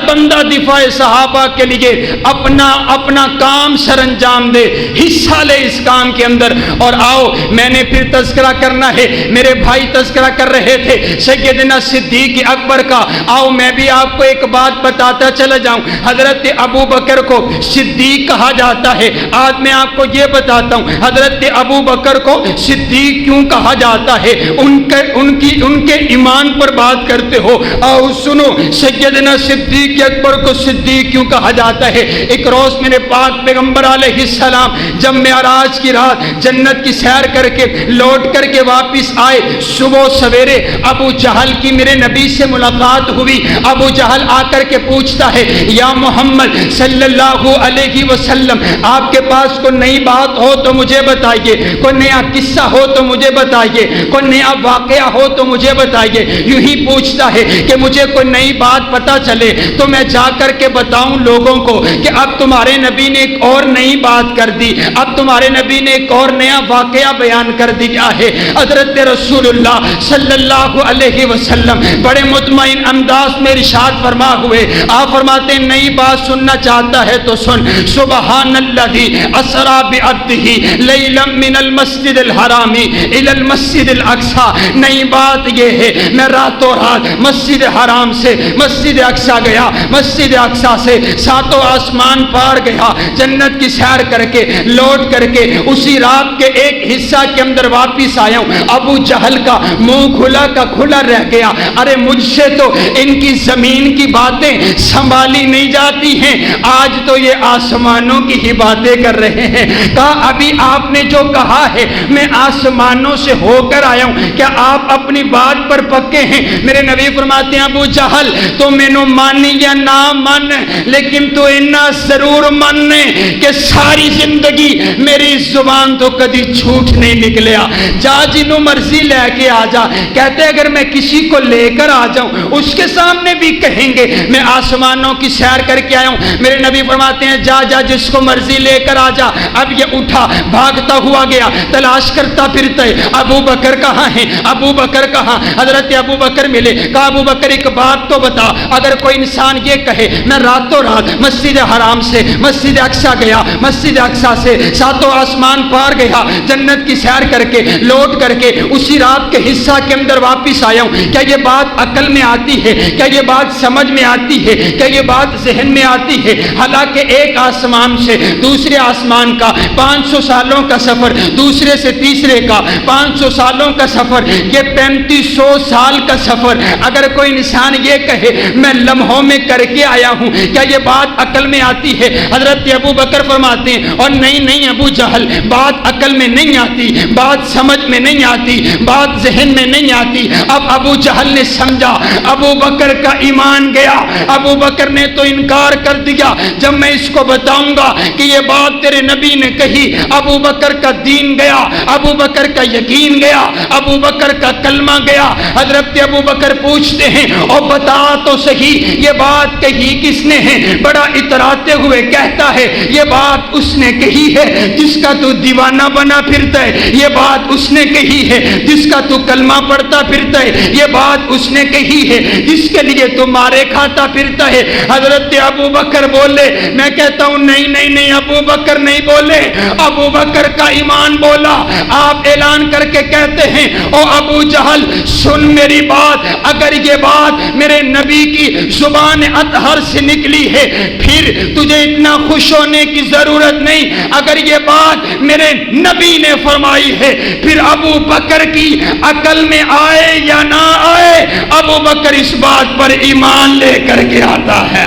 [SPEAKER 2] بندہ دفاع صحابہ کے لیے اپنا کام سر انجام دے، حصہ لے اس کام کے اندر۔ اور آؤ، میں نے پھر تذکرہ کرنا ہے، میرے بھائی تذکرہ کر رہے تھے سیدنا صدیق اکبر کا، آؤ میں بھی آپ کو ایک بات بتاتا چلا جاؤں۔ حضرت ابو بکر کو صدیق کہا جاتا ہے، آج میں آپ کو یہ بتاتا ہوں حضرت ابو بکر کو صدیق کیوں کہا جاتا ہے۔ ان کے ایمان پر بات کرتے ہو، آؤ سنو سیدنا صدیق اکبر کو صدیق کیوں کہا جاتا ہے۔ ایک روز میرے پاک پیغمبر علیہ السلام جب معراج کی رات جنت کی سیر کر کے لوٹ کر کے واپس آئے، صبح سویرے ابو جہل کی میرے نبی سے ملاقات ہوئی۔ ابو جہل آ کر کے پوچھتا ہے، یا محمد صلی اللہ علیہ وسلم، آپ کے پاس کوئی نئی بات ہو تو مجھے بتائیے، کوئی نیا قصہ ہو تو مجھے بتائیے، کوئی نیا واقعہ ہو تو مجھے بتائیے۔ یوں ہی پوچھتا ہے کہ مجھے کوئی نئی بات پتہ چلے تو میں جا کر کے بتاؤں لوگوں کو کہ اب تمہارے نبی نے ایک اور نئی بات کر دی، اب تمہارے نبی نے ایک اور نیا واقعہ بیان کر دیا ہے۔ حضرت رسول اللہ صلی اللہ علیہ وسلم بڑے مطمئن
[SPEAKER 3] انداز میں ارشاد فرما ہوئے، آپ فرماتے ہیں نئی بات سننا چاہتا ہے تو سن، سبحان الذی اسری بعبدہ لیلا من المسجد الحرام الی المسجد الاقصی۔ نئی بات یہ ہے میں راتوں رات مسجد حرام سے مسجد اقصی گیا، مسجد اقصی سے ساتوں آسمان پار گیا، جنت کی سیر کر کے لوٹ کر کے اسی رات کے ایک حصہ کے اندر واپس آیا ہوں۔ ابو جہل کا منہ کھلا کا کھلا رہ گیا، ارے مجھ سے تو ان کی زمین کی باتیں سنبھالی نہیں جاتی ہیں، آج تو یہ آسمانوں کی ہی باتیں کر رہے ہیں۔ کہا ابھی آپ نے جو کہا ہے میں آسمانوں سے ہو کر آیا ہوں، کیا آپ اپنی بات پر پکے ہیں؟ میرے نبی فرماتے ہیں ابو جہل تو مینو مانی یا نہ من، لیکن تو اتنا ضرور مننے کہ ساری زندگی میری زبان تو کدی جھوٹ نہیں نکلیا، جا جنوں مرضی لے کے آ جا۔ کہتے اگر میں کسی کو لے کر آ جاؤں اس کے سامنے بھی کہیں گے میں آسمانوں کی سیر کر کے آیا ہوں۔ میرے نبی فرماتے ہیں جا جا جس کو مرضی لے کر آ جا۔ اب یہ اٹھا بھاگتا ہوا گیا، تلاش کرتا پھرتا ہے ابو بکر کہاں ہیں، ابو بکر کہاں؟ حضرت ابو بکر ملے، کہا ابو بکر ایک بات تو بتا، اگر کوئی انسان یہ کہے میں راتوں رات مسجد حرام سے مسجد اقصی گیا، مسجد اقصی سے ساتوں آسمان پار گیا، جنت کی سیر کر کے لوٹ کر کے اسی رات کے حصہ کے اندر واپس آیا ہوں، کیا یہ بات عقل میں آتی ہے؟ کیا یہ بات سمجھ میں آتی ہے؟ کیا یہ بات ذہن میں آتی ہے؟ حالانکہ ایک آسمان سے دوسرے آسمان کا 500 سالوں کا سفر، دوسرے سے تیسرے کا 500 سالوں کا سفر، یہ 3500 سال کا سفر اگر کوئی انسان یہ کہے میں لمحوں میں کر کے آیا ہوں، کیا یہ بات عقل میں آتی ہے؟ حضرت ابو بکر فرماتے ہیں اور نہیں ابو جہل، بات عقل میں نہیں آتی، بات سمجھ میں نہیں آتی، بات ذہن میں نہیں آتی۔ اب ابو جہل نے سمجھا ابو بکر کا ایمان گیا، ابو بکر نے تو انکار کر دیا، جب میں اس کو بتاؤں گا کہ یہ بات تیرے نبی نے کہی، ابو بکر کا دین گیا، ابو بکر کا یقین گیا، ابو بکر کا کلمہ گیا۔ حضرت ابو بکر پوچھتے ہیں اور بتا تو صحیح یہ بات کہی کس نے ہے؟ بڑا اتراتے ہوئے کہتا ہے یہ بات اس نے کہی ہے جس کا تو دیوانہ بنا پھرتا ہے، یہ بات اس نے کہی ہے جس کا تو کلمہ پڑھتا پھرتا ہے، یہ بات اس نے کہی ہے جس کے لیے تو مارے کھاتا پھرتا ہے۔ حضرت ابو بکر بولے، میں کہتا ہوں نہیں ابو بکر نہیں بولے، ابو بکر کا ایمان بولا۔ آپ اعلان کر کے کہتے ہیں او ابو جہل سن میری بات، اگر یہ بات میرے نبی کی زبان اطہر سے نکلی ہے پھر تجھے اتنا خوش ہونے کی ضرورت نہیں، اگر یہ بات میرے نبی نے فرمائی ہے پھر ابو بکر کی عقل میں آئے یا نہ آئے ابو بکر اس بات پر ایمان لے کر کے آتا ہے۔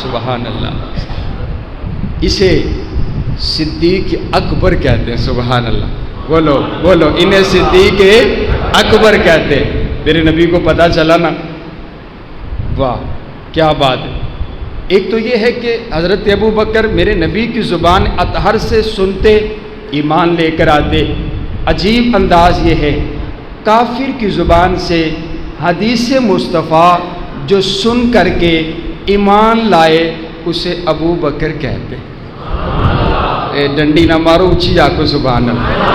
[SPEAKER 3] سبحان اللہ، اسے صدیق اکبر کہتے ہیں۔ سبحان اللہ، بولو انہیں صدیق اکبر کہتے ہیں۔ میرے نبی کو پتا چلا نا، واہ کیا بات ہے۔ ایک تو یہ ہے کہ حضرت ابو بکر میرے نبی کی زبان اطہر سے سنتے ایمان لے کر آتے۔ عجیب انداز یہ ہے کافر کی زبان سے حدیث مصطفیٰ جو سن کر کے ایمان لائے اسے ابو بکر کہتے۔ ڈنڈی نہ مارو اچھی آکو سبحان اللہ۔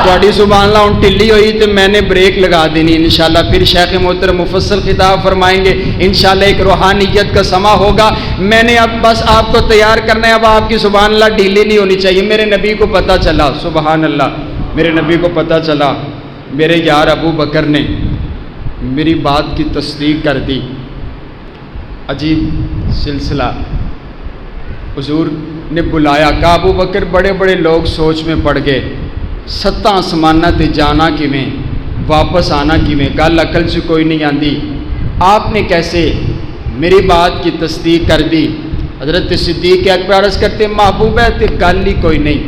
[SPEAKER 3] تھوڑی سبحان اللہ ہوں ٹلی ہوئی تو میں نے بریک لگا دینی انشاءاللہ، پھر شیخ محترم مفصل خطاب فرمائیں گے انشاءاللہ، ایک روحانیت کا سما ہوگا۔ میں نے اب بس آپ کو تیار کرنا ہے، اب آپ کی سبحان اللہ ڈھیلی نہیں ہونی چاہیے۔ میرے نبی کو پتہ چلا، سبحان اللہ، میرے نبی کو پتہ چلا میرے یار ابو بکر نے میری بات کی تصدیق کر دی۔ عجیب سلسلہ، حضور نے بلایا، کہا ابو بکر بڑے بڑے لوگ سوچ میں پڑ گئے، 7 آسمانہ تے جانا کیویں واپس آنا کیویں، گل عقل سے کوئی نہیں آندی، آپ نے کیسے میری بات کی تصدیق کر دی؟ حضرت صدیق اکبر عرض کرتے محبوب ہے تے گل ہی کوئی نہیں،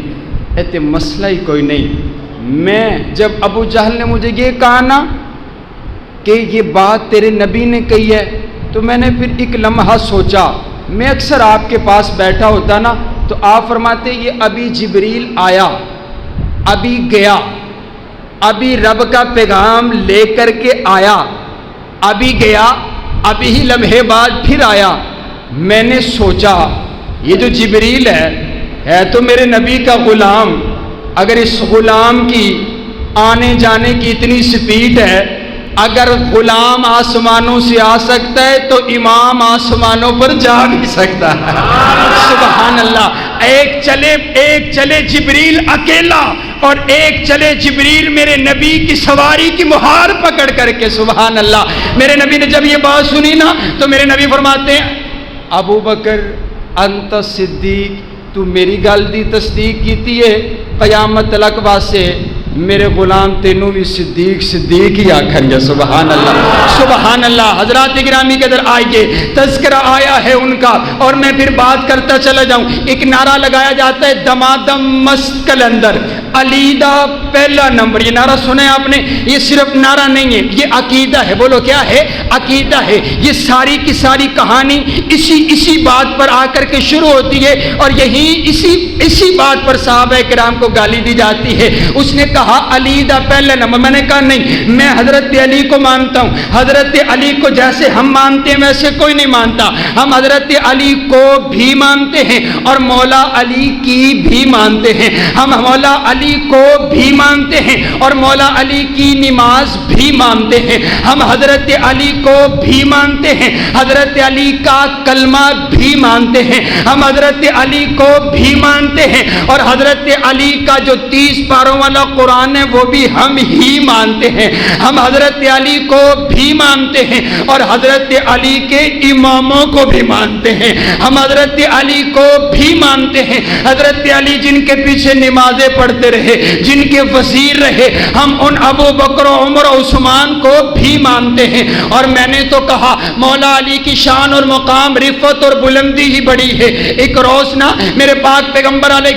[SPEAKER 3] اے تے مسئلہ ہی کوئی نہیں۔ میں جب ابو جہل نے مجھے یہ کہا نا کہ یہ بات تیرے نبی نے کہی ہے تو میں نے پھر ایک لمحہ سوچا، میں اکثر آپ کے پاس بیٹھا ہوتا نا تو آپ فرماتے یہ ابھی جبریل آیا، ابھی گیا، ابھی رب کا پیغام لے کر کے آیا، ابھی گیا، ابھی ہی لمحے بعد پھر آیا۔ میں نے سوچا یہ جو جبریل ہے تو میرے نبی کا غلام، اگر اس غلام کی آنے جانے کی اتنی سپیڈ ہے، اگر غلام آسمانوں سے آ سکتا ہے تو امام آسمانوں پر جا بھی سکتا ہے۔ سبحان اللہ۔ ایک چلے جبریل اکیلا اور ایک چلے جبریل میرے نبی کی سواری کی مہار پکڑ کر کے۔ سبحان اللہ۔ میرے نبی نے جب یہ بات سنی نا تو میرے نبی فرماتے ہیں ابو بکر انت صدیق، تو میری گل دی تصدیق کیتی ہے، قیامت تلک واسطے میرے غلام تینوں بھی صدیق ہی آکھن گے۔ سبحان اللہ سبحان اللہ۔ حضرات گرامی کے در آئیے، تذکرہ آیا ہے ان کا اور میں پھر بات کرتا چلا جاؤں۔ ایک نعرہ لگایا جاتا ہے دمادم مست کلندر، علی دا پہلا نمبر۔ یہ نعرہ سنے آپ نے؟ یہ صرف نعرہ نہیں ہے، یہ عقیدہ ہے۔ بولو کیا ہے؟ عقیدہ ہے۔ یہ ساری کی ساری کہانی اسی بات پر آ کر کے شروع ہوتی ہے اور یہی اسی بات پر صحابہ کرام کو گالی دی جاتی ہے۔ اس نے کہا علی دا پہلا نمبر۔ میں نے کہا نہیں، میں حضرت علی کو مانتا ہوں۔ حضرت علی کو جیسے ہم مانتے ہیں ویسے کوئی نہیں مانتا۔ ہم حضرت علی کو بھی مانتے ہیں اور مولا علی کی بھی مانتے ہیں۔ ہم مولا علی کو بھی مانتے ہیں اور مولا علی کی نماز بھی مانتے ہیں۔ ہم حضرت علی کو بھی مانتے ہیں، حضرت علی کا کلمہ بھی مانتے ہیں۔ ہم حضرت علی کو بھی مانتے ہیں اور حضرت علی کا جو 30 پاروں والا قرآن ہے وہ بھی ہم ہی مانتے ہیں۔ ہم حضرت علی کو بھی مانتے ہیں اور حضرت علی کے اماموں کو بھی مانتے ہیں۔ ہم حضرت علی کو بھی مانتے ہیں، حضرت علی جن کے پیچھے نمازیں پڑھتے رہے، جن کے وزیر رہے، ہم ان ابو بکر و عمر و عثمان کو بھی مانتے ہیں۔ اور میں نے تو کہا مولا علی کی شان اور مقام، رفعت اور بلندی ہی بڑی ہے۔ ایک روز نا میرے پاک پیغمبر علیہ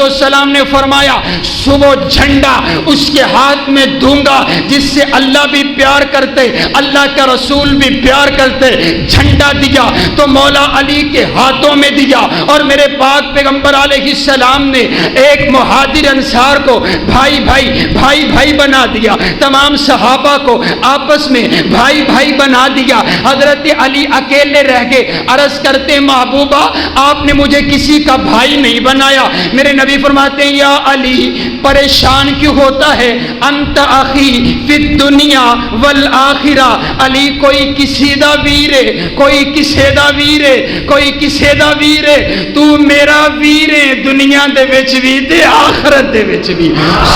[SPEAKER 3] السلام نے فرمایا صبح جھنڈا اس کے ہاتھ میں دوں گا جس سے اللہ بھی پیار کرتے، اللہ کا رسول بھی پیار کرتے۔ جھنڈا دیا تو مولا علی کے ہاتھوں میں دیا اور میرے پاک پیغمبر علیہ السلام نے ایک مہاجر انصار کو بھائی بنا دیا، تمام صحابہ کو آپس میں بھائی بنا دیا۔ حضرت علی اکیلے رہ گئے، عرض کرتے محبوبہ آپ نے مجھے کسی کا بھائی نہیں بنایا۔ میرے نبی فرماتے ہیں یا علی پریشان کیوں ہوتا ہے؟ انت اخی فی الدنیا والآخرہ۔ علی کوئی کسی دا ویر ہے، کوئی کسے دا ویر ہے، تو میرا ویر ہے دنیا دے وچ بھی تے آخرت دے وچ بھی۔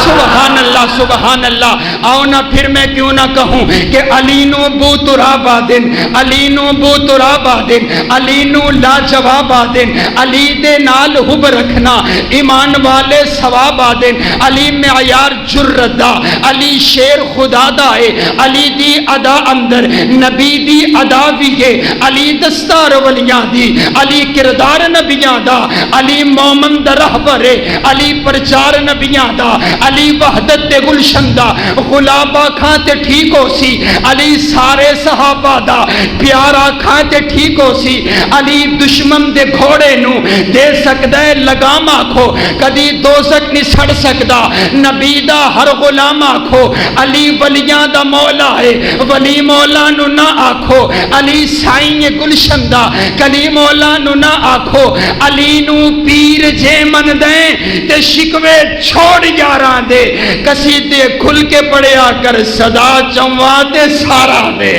[SPEAKER 3] سبحان اللہ سبحان اللہ۔ آؤ نہ پھر میں کیوں نہ کہوں کہ علی نو بو ترابا دن، علی نو بو ترابا دن، علی نو لا جواب دن، علی دے نال حب رکھنا ایمان والے ثواب دن۔ علی معیار جرت دا، علی شیر خدا دا ہے، علی دی ادا اندر نبی دی ادا بھی ہے، علی دستار ولیاں دی، علی کردار نبیاں دا، علی مومن دا رہبر ہے، علی پرچار نبیاں دا، علی وحدت دے گلشن دا، غلابہ کھاں تے ٹھیک ہو سی، علی سارے صحابہ دا پیارا کھاں تے ٹھیک ہو سی، علی دشمن دے گھوڑے نو دے سکدا ہے لگام آکھو، کدی دوزک نہیں سڑ سکدا، نبی دا ہر غلام آکھو، علی ولیاں دا مولا ہے، ولی مولا نو نہ آکھو، علی سائیں گلشن دا، کلی مولا نو نہ آکھو، علی نو پیر جے من دیں تے شکوے چھوڑ یاراں دے، قصیدے کھل کے پڑھیا کر صدا چمواتے سارا دے۔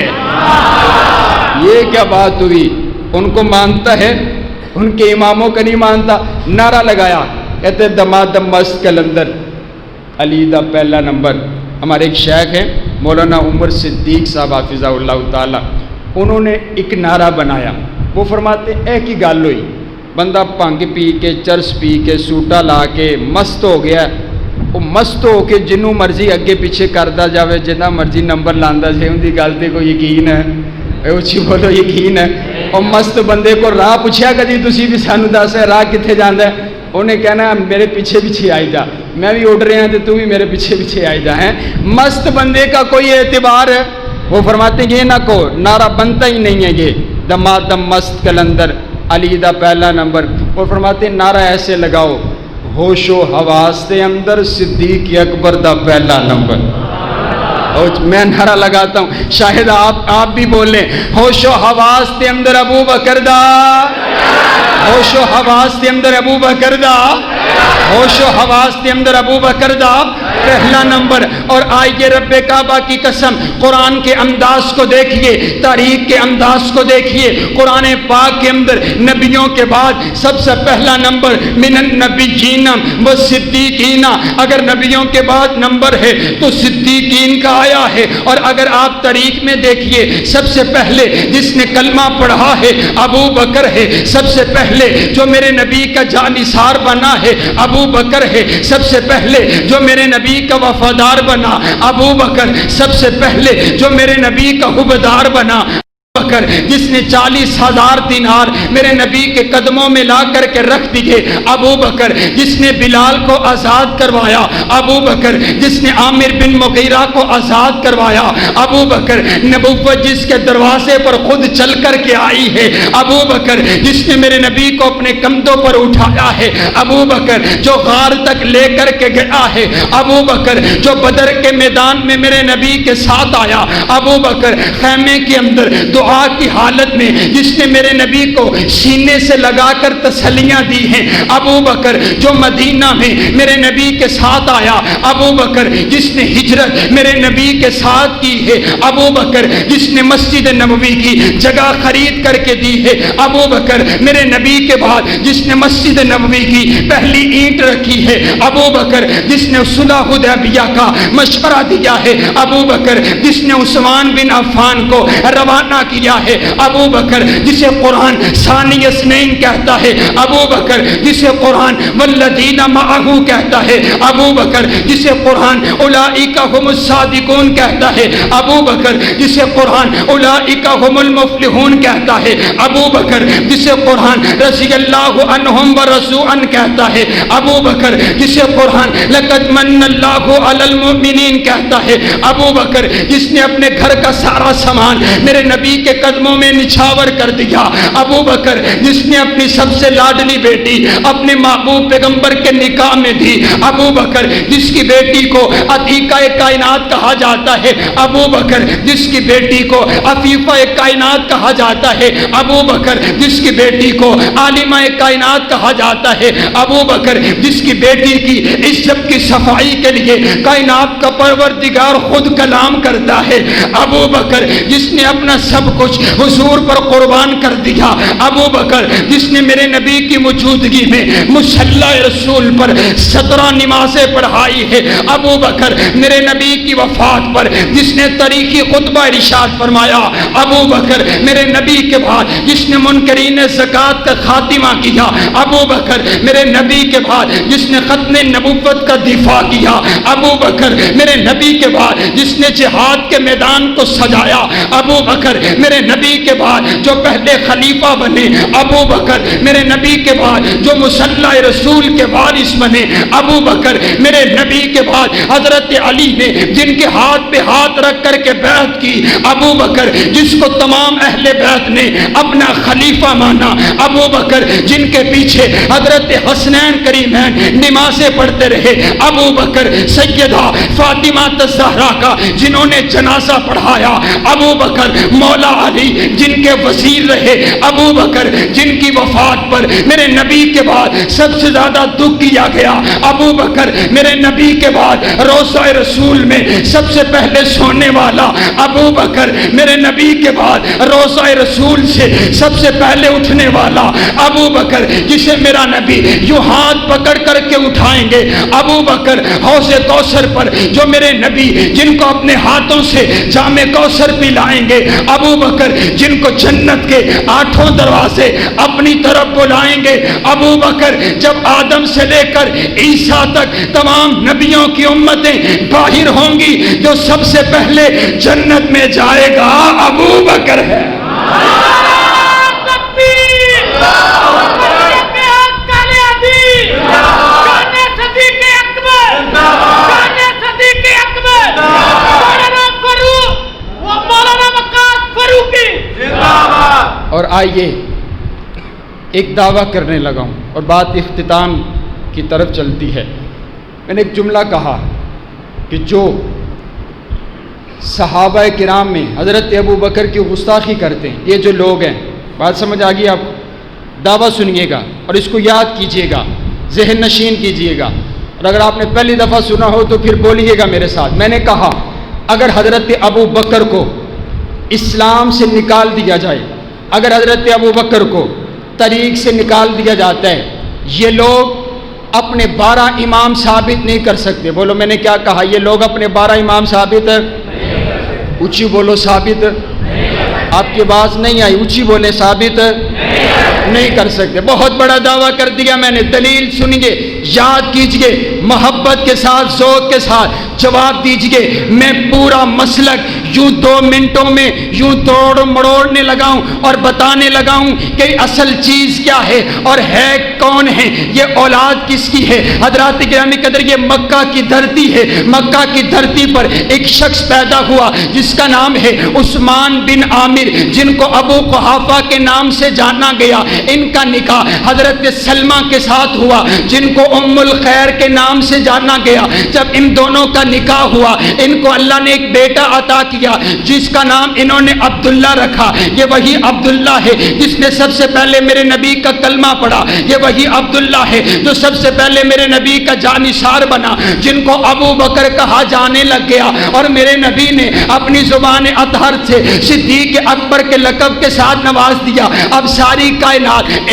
[SPEAKER 3] یہ کیا بات ہوئی؟ ان کو مانتا ہے، ان کے اماموں کا نہیں مانتا۔ نعرہ لگایا، کہتے دمادم مست کلندر، علی دا پہلا نمبر۔ ہمارے ایک شیخ ہیں مولانا عمر صدیق صاحب حافظہ اللہ تعالی، انہوں نے ایک نعرہ بنایا۔ وہ فرماتے اے کی گل ہوئی، بندہ بھنگ پی کے چرس پی کے سوٹا لا کے مست ہو گیا، وہ مست ہو کے جنوں مرضی اگے پیچھے کرتا جاوے، جنہ مرضی نمبر لاندا جائے، ان کی گل تے کوئی یقین ہے؟ اچھی بولو یقین ہے؟ اور مست بندے کو راہ پوچھیا کدی تسی بھی سانو دس ہے راہ کتنے جانا ہے؟ انہیں کہنا میرے پیچھے آئی جا، میں بھی اٹھ رہے ہیں تو بھی میرے پیچھے آئی جا۔ ہیں مست بندے کا کوئی اعتبار ہے؟ وہ فرماتے ہیں یہ نہ کو نعرہ بنتا ہی نہیں ہے، یہ دمادم مست کلندر علی دا پہلا نمبر۔ وہ فرماتے ہیں نعرہ ایسے لگاؤ، ہوش و حواس دے اندر صدیق اکبر دا پہلا نمبر۔ میں نعرہ لگاتا ہوں، شاہد آپ بھی بولیں، ہوش و حواس دے اندر ابو بکر دا، ہوش و حواس دے اندر ابو بکر دا، ہوش و حواس کے اندر ابو بکر دا پہلا نمبر. اور آئیے رب کعبہ کی قسم قرآن کے انداز کو دیکھیے, تاریخ کے انداز کو دیکھیے. قرآن پاک کے اندر نبیوں کے بعد سب سے پہلا نمبر من النبیین و صدیقین. اگر نبیوں کے بعد نمبر ہے تو صدیقین کا آیا ہے. اور اگر آپ تاریخ میں دیکھیے سب سے پہلے جس نے کلمہ پڑھا ہے ابو بکر ہے. سب سے پہلے جو میرے نبی کا جانثار بنا ہے ابو بکر ہے. سب سے پہلے جو میرے نبی کا وفادار بنا ابو بکر. سب سے پہلے جو میرے نبی کا حبدار بنا بکر. جس نے 40,000 دینار میرے نبی کے قدموں میں لا کر کے رکھ دیے ابو بکر. جس نے بلال کو آزاد کروایا ابو بکر. جس نے عامر بن مغیرہ کو آزاد کروایا ابو بکر. نبوت جس کے دروازے پر خود چل کر کے آئی ہے ابو بکر. جس نے میرے نبی کو اپنے کندھوں پر اٹھایا ہے ابو بکر. جو غار تک لے کر کے گیا ہے ابو بکر. جو بدر کے میدان میں میرے نبی کے ساتھ آیا ابو بکر. خیمے کے اندر دعا کی حالت میں جس نے میرے نبی کو سینے سے لگا کر تسلیاں دی ہیں ابو بکر. جو مدینہ میں میرے نبی کے ساتھ آیا ابو بکر. جس نے ہجرت میرے نبی کے ساتھ کی ہے ابو بکر. جس نے مسجد نبوی کی جگہ خرید کر کے دی ہے ابو بکر. میرے نبی کے بعد جس نے مسجد نبوی کی پہلی اینٹ رکھی ہے ابو بکر. جس نے صلح حدیبیہ کا مشورہ دیا ہے ابو بکر. جس نے عثمان بن عفان کو روانہ کیا ہے ابو بکر. جسے قرآن ثانی اثنین کہتا ہے ابو بکر. جسے قرآن والذین معہ کہتا ہے ابو بکر. جسے قرآن اولئک هم الصادقون کہتا ہے ابو بکر. جسے قرآن اولئک هم المفلحون کہتا ہے ابو بکر. جسے قرآن رضی اللہ عنہم ورضوا عنہ کہتا ہے ابو بکر. جسے قرآن لقد من اللہ علی المؤمنین کہتا ہے ابو بکر. جس نے اپنے گھر کا سارا سامان میرے نبی کے قدموں میں نچھاور کر دیا ابو بکر. جس نے اپنی سب سے لاڈلی بیٹی اپنے محبوب پیغمبر کے نکاح میں دی ابو بکر. جس کی بیٹی کو عتیقہ کائنات کہا جاتا ہے ابو بکر. جس کی بیٹی کو عفیفہ کائنات کہا جاتا ہے ابو بکر. جس کی بیٹی کو عالمہ کائنات کہا جاتا ہے ابو بکر. جس کی بیٹی کی عزت کی صفائی کے لیے کائنات کا پروردگار خود کلام کرتا ہے ابو بکر. جس نے اپنا سب کچھ حضور پر قربان کر دیا ابو بکر. جس نے میرے نبی کی موجودگی میں مصلی رسول پر 17 نمازیں پڑھائی ہے ابو بکر. میرے نبی کی وفات پر جس نے تاریخی خطبہ ارشاد فرمایا ابو بکر. میرے نبی کے بعد جس نے منکرین زکوٰۃ کا خاتمہ کیا ابو بکر. میرے نبی کے بعد جس نے ختم نبوت کا دفاع کیا ابو بکر. میرے نبی کے بعد جس نے جہاد کے میدان کو سجایا ابو بکر. میرے نبی کے بعد جو پہلے خلیفہ بنے ابو بکر. میرے نبی کے بعد جو مصلی رسول کے وارث بنے ابو بکر. میرے نبی کے بعد حضرت علی نے جن کے ہاتھ پہ ہاتھ رکھ کر کے بیعت کی ابو بکر. جس کو تمام اہل بیت نے اپنا خلیفہ مانا ابو بکر. جن کے پیچھے حضرت حسنین کریمین نمازیں پڑھتے رہے ابو بکر. سیدہ فاطمہ الزہرا کا جنہوں نے جنازہ پڑھایا ابو بکر. مولا علی جن کے وزیر رہے ابو بکر. جن کی وفات پر میرے نبی کے بعد سب سے زیادہ دکھ کیا گیا ابو بکر. میرے نبی کے بعد روضہ رسول میں سب سے پہلے سونے والا ابو بکر. میرے نبی کے بعد روضہ رسول سے سب سے پہلے اٹھنے والا ابو بکر. جسے میرا نبی یوں ہاتھ پکڑ کر کے اٹھائیں گے ابو بکر. حوض کوثر پر جو میرے نبی جن کو اپنے ہاتھوں سے جام کوثر پلائیں گے ابو بکر. جن کو جنت کے 8 دروازے اپنی طرف بلائیں گے ابو بکر. جب آدم سے لے کر عیسیٰ تک تمام نبیوں کی امتیں باہر ہوں گی جو سب سے پہلے جنت میں جائے گا ابو بکر ہے. اور آئیے ایک دعویٰ کرنے لگا ہوں اور بات اختتام کی طرف چلتی ہے. میں نے ایک جملہ کہا کہ جو صحابہ کرام میں حضرت ابو بکر کی گستاخی کرتے ہیں, یہ جو لوگ ہیں, بات سمجھ آ گئی آپ؟ دعویٰ سنیے گا اور اس کو یاد کیجیے گا. ذہن نشین کیجئے گا، اور اگر آپ نے پہلی دفعہ سنا ہو تو پھر بولیے گا میرے ساتھ۔ میں نے کہا اگر حضرت ابو بکر کو اسلام سے نکال دیا جائے، اگر حضرت ابو بکر کو طریق سے نکال دیا جاتا ہے، یہ لوگ اپنے 12 امام ثابت نہیں کر سکتے۔ بولو میں نے کیا کہا؟ یہ لوگ اپنے 12 امام ثابت، اونچی بولو ثابت، آپ کی بات نہیں آئی، اونچی بولے ثابت نہیں کر سکتے۔ بہت بڑا دعویٰ کر دیا میں نے، دلیل سنیے، یاد کیجئے، محبت کے ساتھ ذوق کے ساتھ جواب دیجئے۔ میں پورا مسلک یوں 2 منٹوں میں یوں توڑ مڑوڑنے لگاؤں اور بتانے لگاؤں کہ اصل چیز کیا ہے اور ہے کون ہے، یہ اولاد کس کی ہے۔ حضرات گرامی قدر، یہ مکہ کی دھرتی ہے، مکہ کی دھرتی پر ایک شخص پیدا ہوا جس کا نام ہے عثمان بن عامر، جن کو ابو قحافہ کے نام سے جانا گیا۔ ان کا نکاح حضرت سلمہ کے ساتھ ہوا، جن کو ام الخیر کے نام سے جانا گیا۔ جب ان دونوں کا نکاح ہوا، ان کو اللہ نے ایک بیٹا عطا کیا جس کا نام انہوں نے عبداللہ رکھا۔ یہ وہی عبداللہ ہے جس نے سب سے پہلے میرے نبی کا کلمہ پڑھا، یہ وہی عبداللہ ہے جو سب سے پہلے میرے نبی کا جانثار بنا، جن کو ابو بکر کہا جانے لگ گیا، اور میرے نبی نے اپنی زبان اطہر سے صدیق اکبر کے لقب کے ساتھ نواز دیا۔ اب ساری کائنات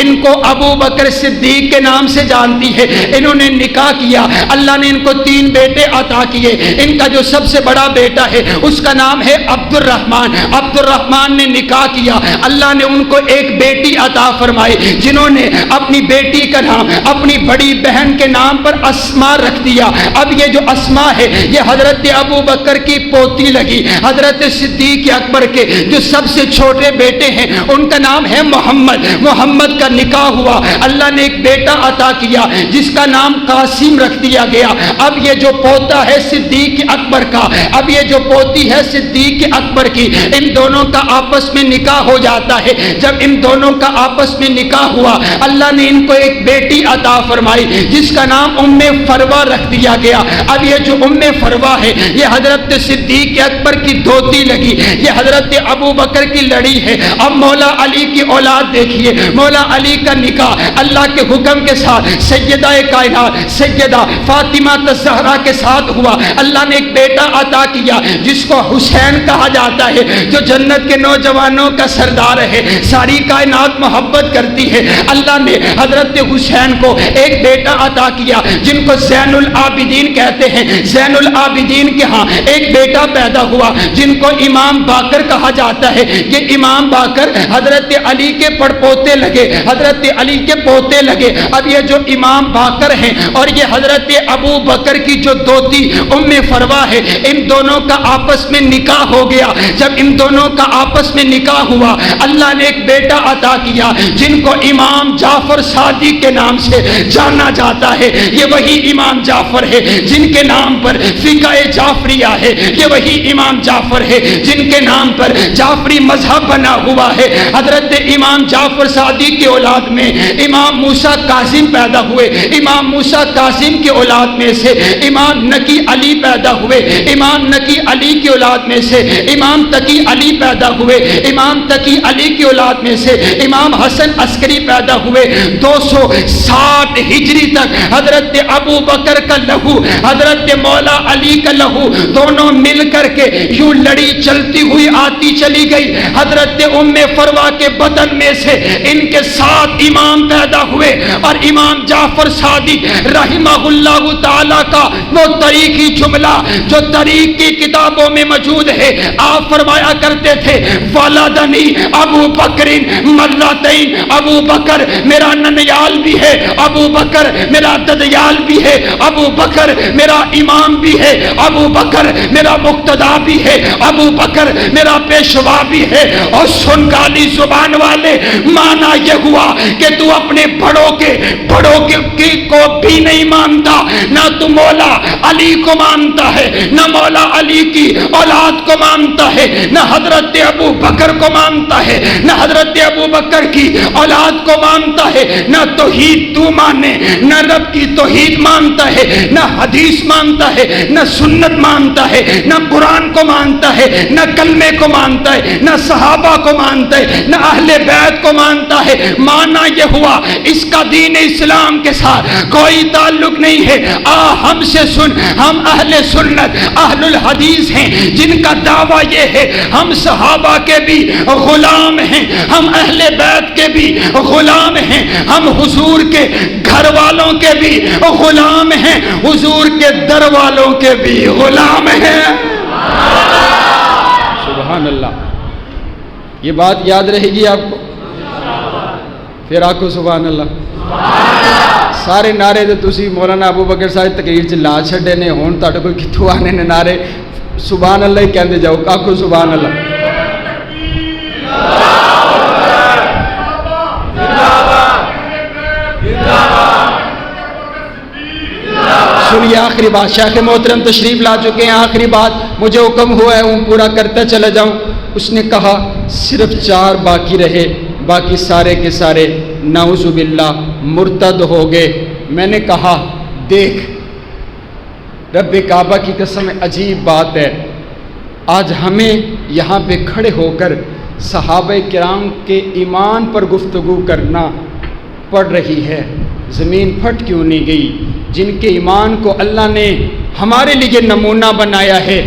[SPEAKER 3] ان کو ابو بکر صدیق کے نام سے جانتی ہے۔ انہوں نے نکاح کیا، اللہ نے ان کو 3 بیٹے عطا کیے۔ ان کا جو سب سے بڑا بیٹا ہے اس کا نام ہے عبد الرحمن۔ عبد الرحمن نے نکاح کیا، اللہ نے ان کو ایک بیٹی عطا فرمائی، جنہوں نے اپنی بیٹی کا نام اپنی بڑی بہن کے نام پر اسما رکھ دیا۔ اب یہ جو اسما ہے یہ حضرت ابو بکر کی پوتی لگی۔ حضرت صدیق اکبر کے جو سب سے چھوٹے بیٹے ہیں ان کا نام ہے محمد۔ محمد کا نکاح ہوا، اللہ نے ایک بیٹا عطا کیا جس کا نام قاسم رکھ دیا گیا۔ اب یہ جو پوتا ہے صدیق اکبر کا، اب یہ جو پوتی ہے صدیق اکبر کی، ان دونوں کا آپس میں نکاح ہو جاتا ہے۔ جب ان دونوں کا آپس میں نکاح ہوا، اللہ نے ان کو ایک بیٹی عطا فرمائی جس کا نام ام فروہ رکھ دیا گیا۔ اب یہ جو ام فروہ ہے یہ حضرت صدیق اکبر کی دوتی لگی، یہ حضرت ابو بکر کی لڑی ہے۔ اب مولا علی کی اولاد دیکھیے، مولا علی کا نکاح اللہ کے حکم کے ساتھ سیدہ کائنات سیدہ فاطمہ الزہرا کے ساتھ ہوا۔ اللہ نے ایک بیٹا عطا کیا جس کو حسین کہا جاتا ہے، جو جنت کے نوجوانوں کا سردار ہے، ساری کائنات محبت کرتی ہے۔ اللہ نے حضرت حسین کو ایک بیٹا عطا کیا جن کو زین العابدین کہتے ہیں۔ زین العابدین کے ہاں ایک بیٹا پیدا ہوا جن کو امام باقر کہا جاتا ہے۔ یہ امام باقر حضرت علی کے پڑپوتے لگے، حضرت علی کے پوتے لگے۔ اب یہ جو امام باقر ہیں اور یہ حضرت ابو بکر کی جو دوتی ام فروہ ہے، ان دونوں کا آپس میں نکاح ہو گیا۔ جب ان دونوں کا آپس میں نکاح ہوا، اللہ نے ایک بیٹا عطا کیا جن کو امام جعفر صادق کے نام سے جانا جاتا ہے۔ یہ وہی امام جعفر ہے جن کے نام پر فقہ جعفریہ ہے، یہ وہی امام جعفر ہے جن کے نام پر جعفری مذہب بنا ہوا ہے۔ حضرت امام جعفر صادق کی اولاد میں امام موسیٰ کاظم پیدا ہوئے، امام موسیٰ کاظم کی اولاد میں سے امام نقی علی پیدا ہوئے، امام نقی علی کی اولاد میں سے امام تقی علی پیدا ہوئے، امام تقی علی کی اولاد میں سے امام حسن عسکری پیدا ہوئے۔ 260 ہجری تک حضرت ابو بکر کا لہو، حضرت مولا علی کا لہو، دونوں مل کر کے یوں لڑی چلتی ہوئی آتی چلی گئی۔ حضرت ام فروہ کے بدن میں سے ان کے 7 امام پیدا ہوئے، اور امام جعفر صادق رحمہ اللہ تعالی کا وہ تاریخی جملہ جو تاریخ کی کتابوں میں موجود ہے، آپ فرمایا کرتے تھے ولدنی ابو بکر مرتین، ابو بکر میرا ننیال بھی ہے، ابو بکر میرا ددیال بھی ہے، ابو بکر میرا امام بھی ہے، ابو بکر میرا مقتدا بھی ہے، ابو بکر میرا پیشوا بھی ہے۔ اور سن کالی زبان والے، مانا یہ ہوا کہ تو اپنے بڑوں کے کو بھی نہیں مانتا، نہ تو مولا علی کو کو مانتا ہے، نہ مولا علی کی اولاد کو مانتا ہے، نہ حضرت ابو بکر کو مانتا ہے، نہ حضرت ابو بکر کی اولاد کو مانتا ہے، نہ توحید تو مانے، نہ رب کی توحید مانتا ہے، نہ حدیث مانتا ہے، نہ سنت مانتا ہے، نہ قرآن کو مانتا ہے، نہ کلمے کو مانتا ہے، نہ صحابہ کو مانتا ہے، نہ اہل بیت کو مانتا ہے۔ مانا یہ ہوا اس کا دین اسلام کے ساتھ کوئی تعلق نہیں ہے۔ ہم سے سن، ہم اہل سنت اہل الحدیث ہیں جن کا دعویٰ یہ ہے ہم صحابہ کے بھی غلام ہیں، ہم اہل بیت کے بھی غلام ہیں، ہم حضور کے گھر والوں کے بھی غلام ہیں، حضور کے در والوں کے بھی غلام ہیں۔
[SPEAKER 2] سبحان اللہ، یہ بات یاد رہے گی آپ کو؟ پھر آکھو سبحان اللہ۔ سارے نعرے تو تسی مولانا ابو بکر صاحب تقریر چ لا چھڈے نے، ہن تہاڈے کوئی کتھوں آنے نے نعرے؟ سبحان اللہ ہی کہندے جاؤ، آکھو سبحان اللہ۔ سنیے آخری بات، شیخ محترم تشریف لا چکے ہیں، آخری بات مجھے حکم ہوا ہے وہ پورا کرتا چلا جاؤں۔ اس نے کہا صرف 4 باقی رہے، باقی سارے کے سارے نعوذ باللہ مرتد ہو گئے۔ میں نے کہا دیکھ رب کعبہ کی قسم عجیب بات ہے، آج ہمیں یہاں پہ کھڑے ہو کر صحابہ کرام کے ایمان پر گفتگو کرنا پڑ رہی ہے۔ زمین پھٹ کیوں نہیں گئی؟ جن کے ایمان کو اللہ نے ہمارے لیے نمونہ بنایا ہے،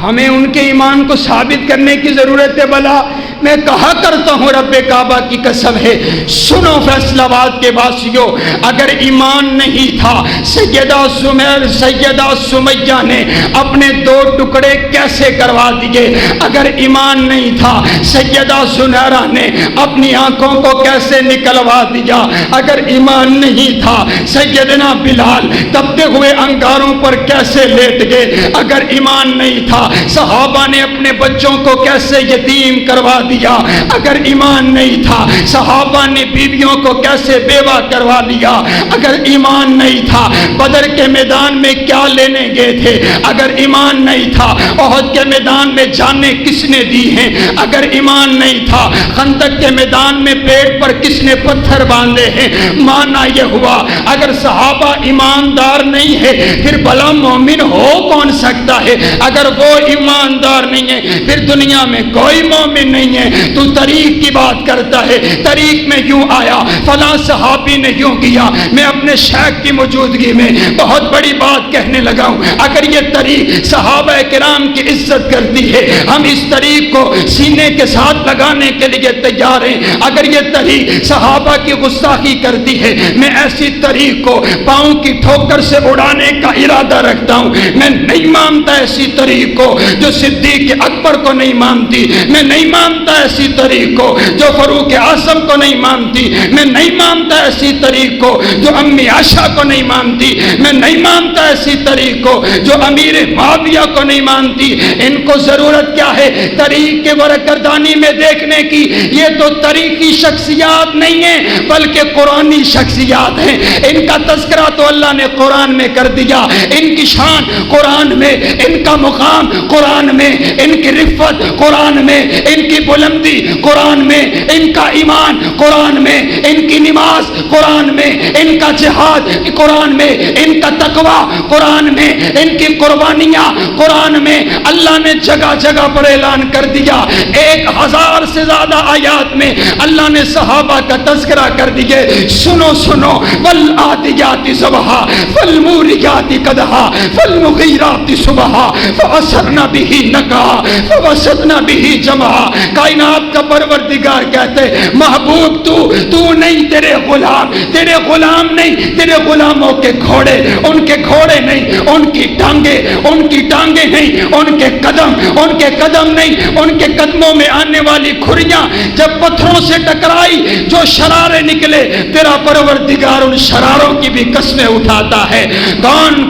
[SPEAKER 2] ہمیں ان کے ایمان کو ثابت کرنے کی ضرورت ہے۔ بھلا میں کہا کرتا ہوں رب کعبہ کی قسم ہے، سنو فیصل آباد کے واسیوں، اگر ایمان نہیں تھا سیدہ زمیر سیدہ سمیہ نے اپنے 2 ٹکڑے کیسے کروا دیے؟ اگر ایمان نہیں تھا سیدہ زنیرہ نے اپنی آنکھوں کو کیسے نکلوا دیا؟ اگر ایمان نہیں تھا سیدنا بلال تپتے ہوئے انگاروں پر کیسے لیٹ گئے؟ اگر ایمان نہیں تھا صحابہ نے اپنے بچوں کو کیسے یتیم کروا دیا؟ اگر ایمان نہیں تھا صحابہ نے بیویوں کو کیسے بیوہ کروا لیا؟ اگر ایمان نہیں تھا بدر کے میدان میں کیا لینے گئے تھے؟ اگر ایمان نہیں تھا احد کے میدان میں جانیں کس نے دی ہیں؟ اگر ایمان نہیں تھا خندق کے میدان میں پیٹ پر کس نے پتھر باندھے ہیں؟ مانا یہ ہوا اگر صحابہ ایماندار نہیں ہے پھر بھلا مومن ہو کون سکتا ہے؟ اگر وہ ایماندار نہیں ہے پھر دنیا میں کوئی مومن نہیں ہے۔ تو طریق کی بات کرتا ہے، طریق میں یوں آیا، فلاں صحابی نے یوں کیا۔ میں اپنے شیخ کی موجودگی میں بہت بڑی بات کہنے لگا ہوں، اگر یہ طریق صحابہ کرام کی عزت کرتی ہے ہم اس طریق کو سینے کے ساتھ لگانے کے لیے تیار ہیں۔ اگر یہ طریق صحابہ کی گستاخی کرتی ہے میں ایسی طریق کو پاؤں کی ٹھوکر سے اڑانے کا ارادہ رکھتا ہوں۔ میں نہیں مانتا ایسی طریق کو جو صدیق اکبر کو نہیں مانتی، میں نہیں مانتا ایسی طریق کو جو فاروق اعظم کو نہیں مانتی، میں نہیں مانتا ایسی طریق کو جو امی عائشہ کو نہیں مانتی، میں نہیں مانتا ایسی طریق کو جو امیر معاویہ کو نہیں مانتی۔ ان کو ضرورت کیا ہے طریق کے ورقردانی میں دیکھنے کی؟ یہ تو طریقی شخصیات نہیں ہیں بلکہ قرآنی شخصیات ہیں۔ ان کا تذکرہ تو اللہ نے قرآن میں کر دیا، ان کی شان قرآن میں، ان کا مقام قرآن میں، ان کی رفت قرآن میں، ان کی بلندی قرآن میں، ان کا ایمان قرآن میں، ان کی نماز قرآن میں، ان کا جہاد قرآن میں، ان کا تقوی قرآن میں، ان کی قربانیاں قرآن میں۔ اللہ نے جگہ جگہ پر اعلان کر دیا، 1000 سے زیادہ آیات میں اللہ نے صحابہ کا تذکرہ کر دیے۔ سنو سنو، والعادیات ضبحا فالموریات قدحا فالمغیرات صبحا فأثرن به نقعا فوسطن به جمعا۔ کائنات کا پروردگار کہتے محبوب تو نہیں، تیرے غلام نہیں، تیرے غلاموں کے گھوڑے، ان کے گھوڑے نہیں، ان کی ٹانگیں نہیں، ان کے قدم نہیں، ان کے قدموں میں آنے والی کھریاں جب پتھروں سے ٹکرائی جو شرارے نکلے، تیرا پروردگار ان شراروں کی بھی قسمیں اٹھاتا ہے۔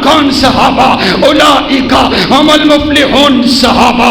[SPEAKER 2] کون صحابہ؟ اولئک هم المفلحون صحابہ،